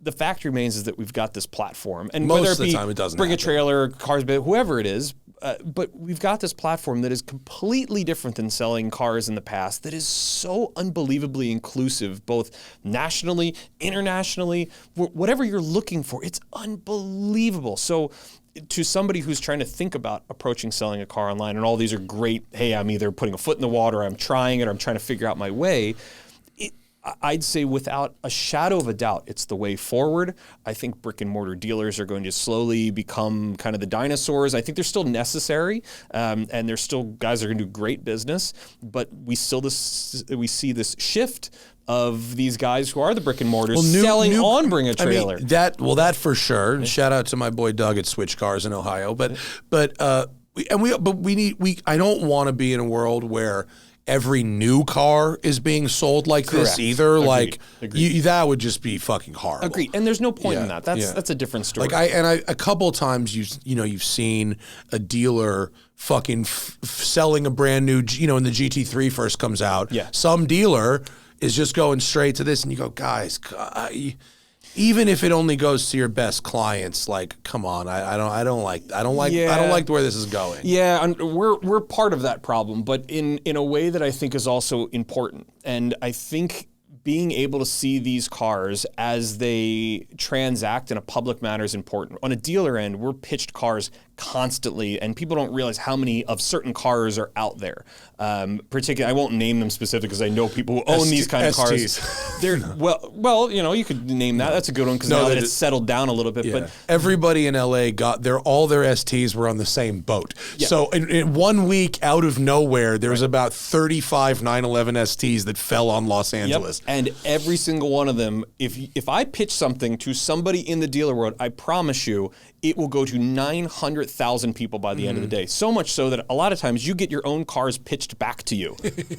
the fact remains is that we've got this platform, and most whether of the time it doesn't bring happen. A trailer, cars, whoever it is. But we've got this platform that is completely different than selling cars in the past, that is so unbelievably inclusive, both nationally, internationally, whatever you're looking for. It's unbelievable. So to somebody who's trying to think about approaching selling a car online, and all these are great, hey, I'm either putting a foot in the water, I'm trying it, or I'm trying to figure out my way, I'd say without a shadow of a doubt, it's the way forward. I think brick and mortar dealers are going to slowly become kind of the dinosaurs. I think they're still necessary, and there's still guys that are going to do great business, but we see this shift of these guys who are the brick and mortars selling on Bring a Trailer. I mean, that for sure. Yeah. Shout out to my boy Doug at Switch Cars in Ohio. But I don't want to be in a world where every new car is being sold like this either. Agreed. That would just be fucking horrible. Agreed. And there's no point in that. That's a different story. A couple of times you've seen a dealer fucking selling a brand new, when the GT3 first comes out. Yeah. Some dealer is just going straight to this, and you go, guys, even if it only goes to your best clients, come on, I don't like where this is going. Yeah, and we're part of that problem, but in a way that I think is also important. And I think being able to see these cars as they transact in a public manner is important. On a dealer end, we're pitched cars constantly, and people don't realize how many of certain cars are out there. Particularly, I won't name them specific because I know people who own these kind of cars. They're well, you could name that. That's a good one because now that it's settled down a little bit. Yeah. But everybody in LA got all their STs were on the same boat. Yeah. So in 1 week, out of nowhere, there was about 35 911 STs that fell on Los Angeles. Yep. And every single one of them, if I pitch something to somebody in the dealer world, I promise you, it will go to 900,000 people by the end of the day. So much so that a lot of times you get your own cars pitched back to you.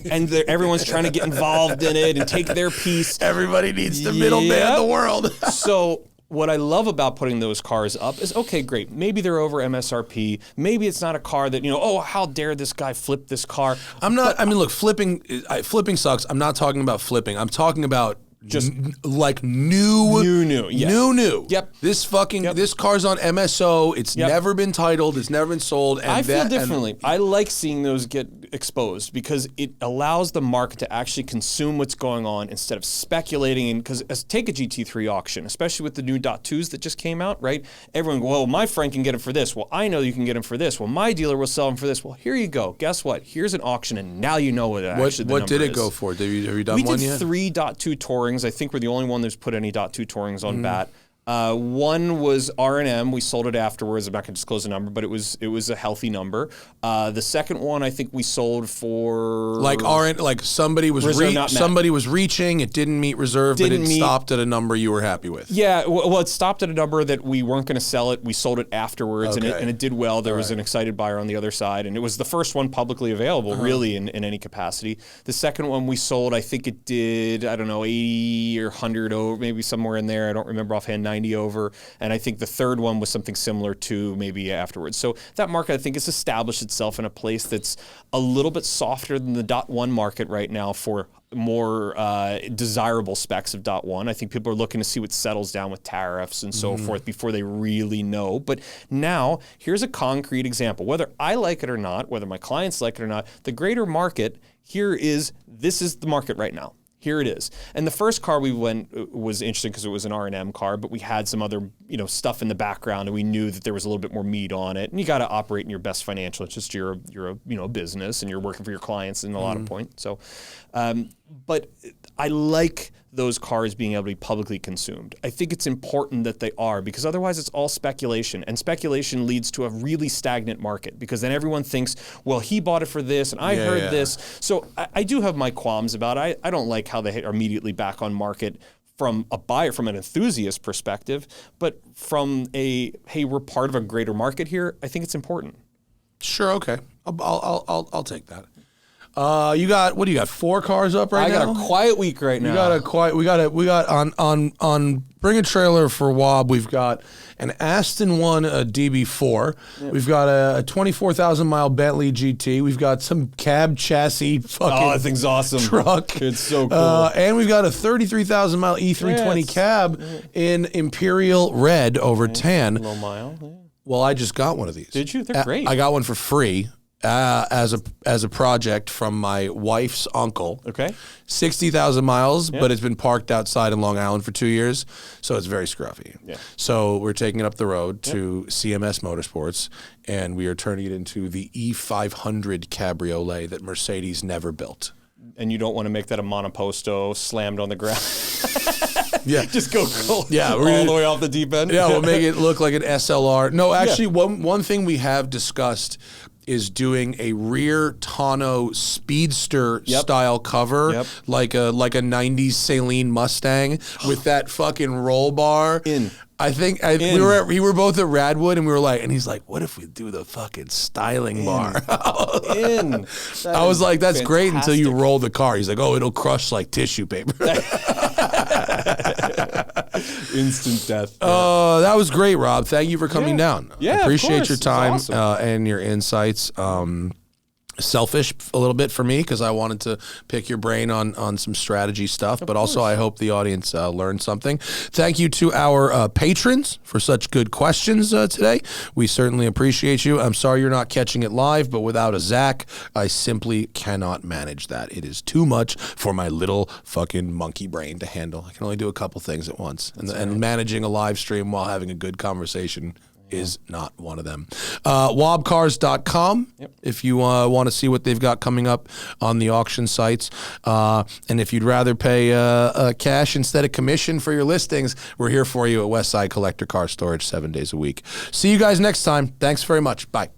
And everyone's trying to get involved in it and take their piece. Everybody needs the middleman the world. So what I love about putting those cars up is, okay, great. Maybe they're over MSRP. Maybe it's not a car that, how dare this guy flip this car. Look, flipping sucks. I'm not talking about flipping. I'm talking about just new. Yeah. New. Yep. This car's on MSO. It's never been titled. It's never been sold. And I feel differently. I like seeing those get exposed because it allows the market to actually consume what's going on instead of speculating. Because take a GT3 auction, especially with the new .2s that just came out, right? Everyone, well, my friend can get it for this. Well, I know you can get them for this. Well, my dealer will sell them for this. Well, here you go. Guess what? Here's an auction, and now you know what actually the What number did it is. go for? Have you done one yet? We did 3 .2 tourings. I think we're the only one that's put any .2 tourings on BAT. One was R&M. We sold it afterwards. I'm not going to disclose the number, but it was a healthy number. The second one, I think we sold for somebody was reaching. It didn't meet reserve, but it stopped at a number you were happy with. Yeah, well, it stopped at a number that we weren't going to sell it. We sold it afterwards, and it did well. There was an excited buyer on the other side, and it was the first one publicly available, really, in any capacity. The second one we sold, I think it did, I don't know, 80 or 100 over, maybe somewhere in there. I don't remember offhand. 90 over, and I think the third one was something similar to maybe afterwards. So that market, I think, has established itself in a place that's a little bit softer than the .1 market right now for more desirable specs of .1. I think people are looking to see what settles down with tariffs and so forth before they really know. But now, here's a concrete example. Whether I like it or not, whether my clients like it or not, the greater market, this is the market right now. Here it is. And the first car we went was interesting because it was an R&M car, but we had some other, stuff in the background, and we knew that there was a little bit more meat on it. And you got to operate in your best financial interest. You're a business, and you're working for your clients in a lot of points. So, but I like those cars being able to be publicly consumed. I think it's important that they are, because otherwise it's all speculation, and speculation leads to a really stagnant market, because then everyone thinks, well, he bought it for this and I heard this. So I do have my qualms about it. I don't like how they are immediately back on market from a buyer, from an enthusiast perspective, but from hey, we're part of a greater market here, I think it's important. Sure, okay. I'll take that. You got, what do you got? 4 cars up right now? I got a quiet week right now. We got on Bring a Trailer for Wob. We've got an Aston 1 DB4. Yep. We've got a 24,000 mile Bentley GT. We've got some cab chassis that thing's awesome. Truck. It's so cool. And we've got a 33,000 mile E320 cab in Imperial Red over tan. Low mile. Yeah. Well, I just got one of these. Did you? They're great. I got one for free. As a project from my wife's uncle. Okay. 60,000 miles, but it's been parked outside in Long Island for 2 years, so it's very scruffy. Yeah. So we're taking it up the road to CMS Motorsports, and we are turning it into the E500 Cabriolet that Mercedes never built. And you don't want to make that a monoposto slammed on the ground. Yeah. Just go cool. Yeah, all the way off the deep end. Yeah, we'll make it look like an SLR. No, actually, one thing we have discussed is doing a rear tonneau speedster style cover, like a 90s Saleen Mustang with that fucking roll bar. I think we were both at Radwood, and we were like, and he's like, what if we do the fucking styling bar? I was like, that's great until you roll the car. He's like, oh, it'll crush like tissue paper. Instant death. That was great, Rob. Thank you for coming down. Yeah, I appreciate your time awesome. and your insights. Selfish a little bit for me, because I wanted to pick your brain on some strategy stuff, but also I hope the audience learned something. Thank you to our patrons for such good questions today. We certainly appreciate you. I'm sorry you're not catching it live, but without a Zach, I simply cannot manage that. It is too much for my little fucking monkey brain to handle. I can only do a couple things at once, and managing a live stream while having a good conversation is not one of them. Wobcars.com if you want to see what they've got coming up on the auction sites. And if you'd rather pay cash instead of commission for your listings, we're here for you at Westside Collector Car Storage 7 days a week. See you guys next time. Thanks very much. Bye.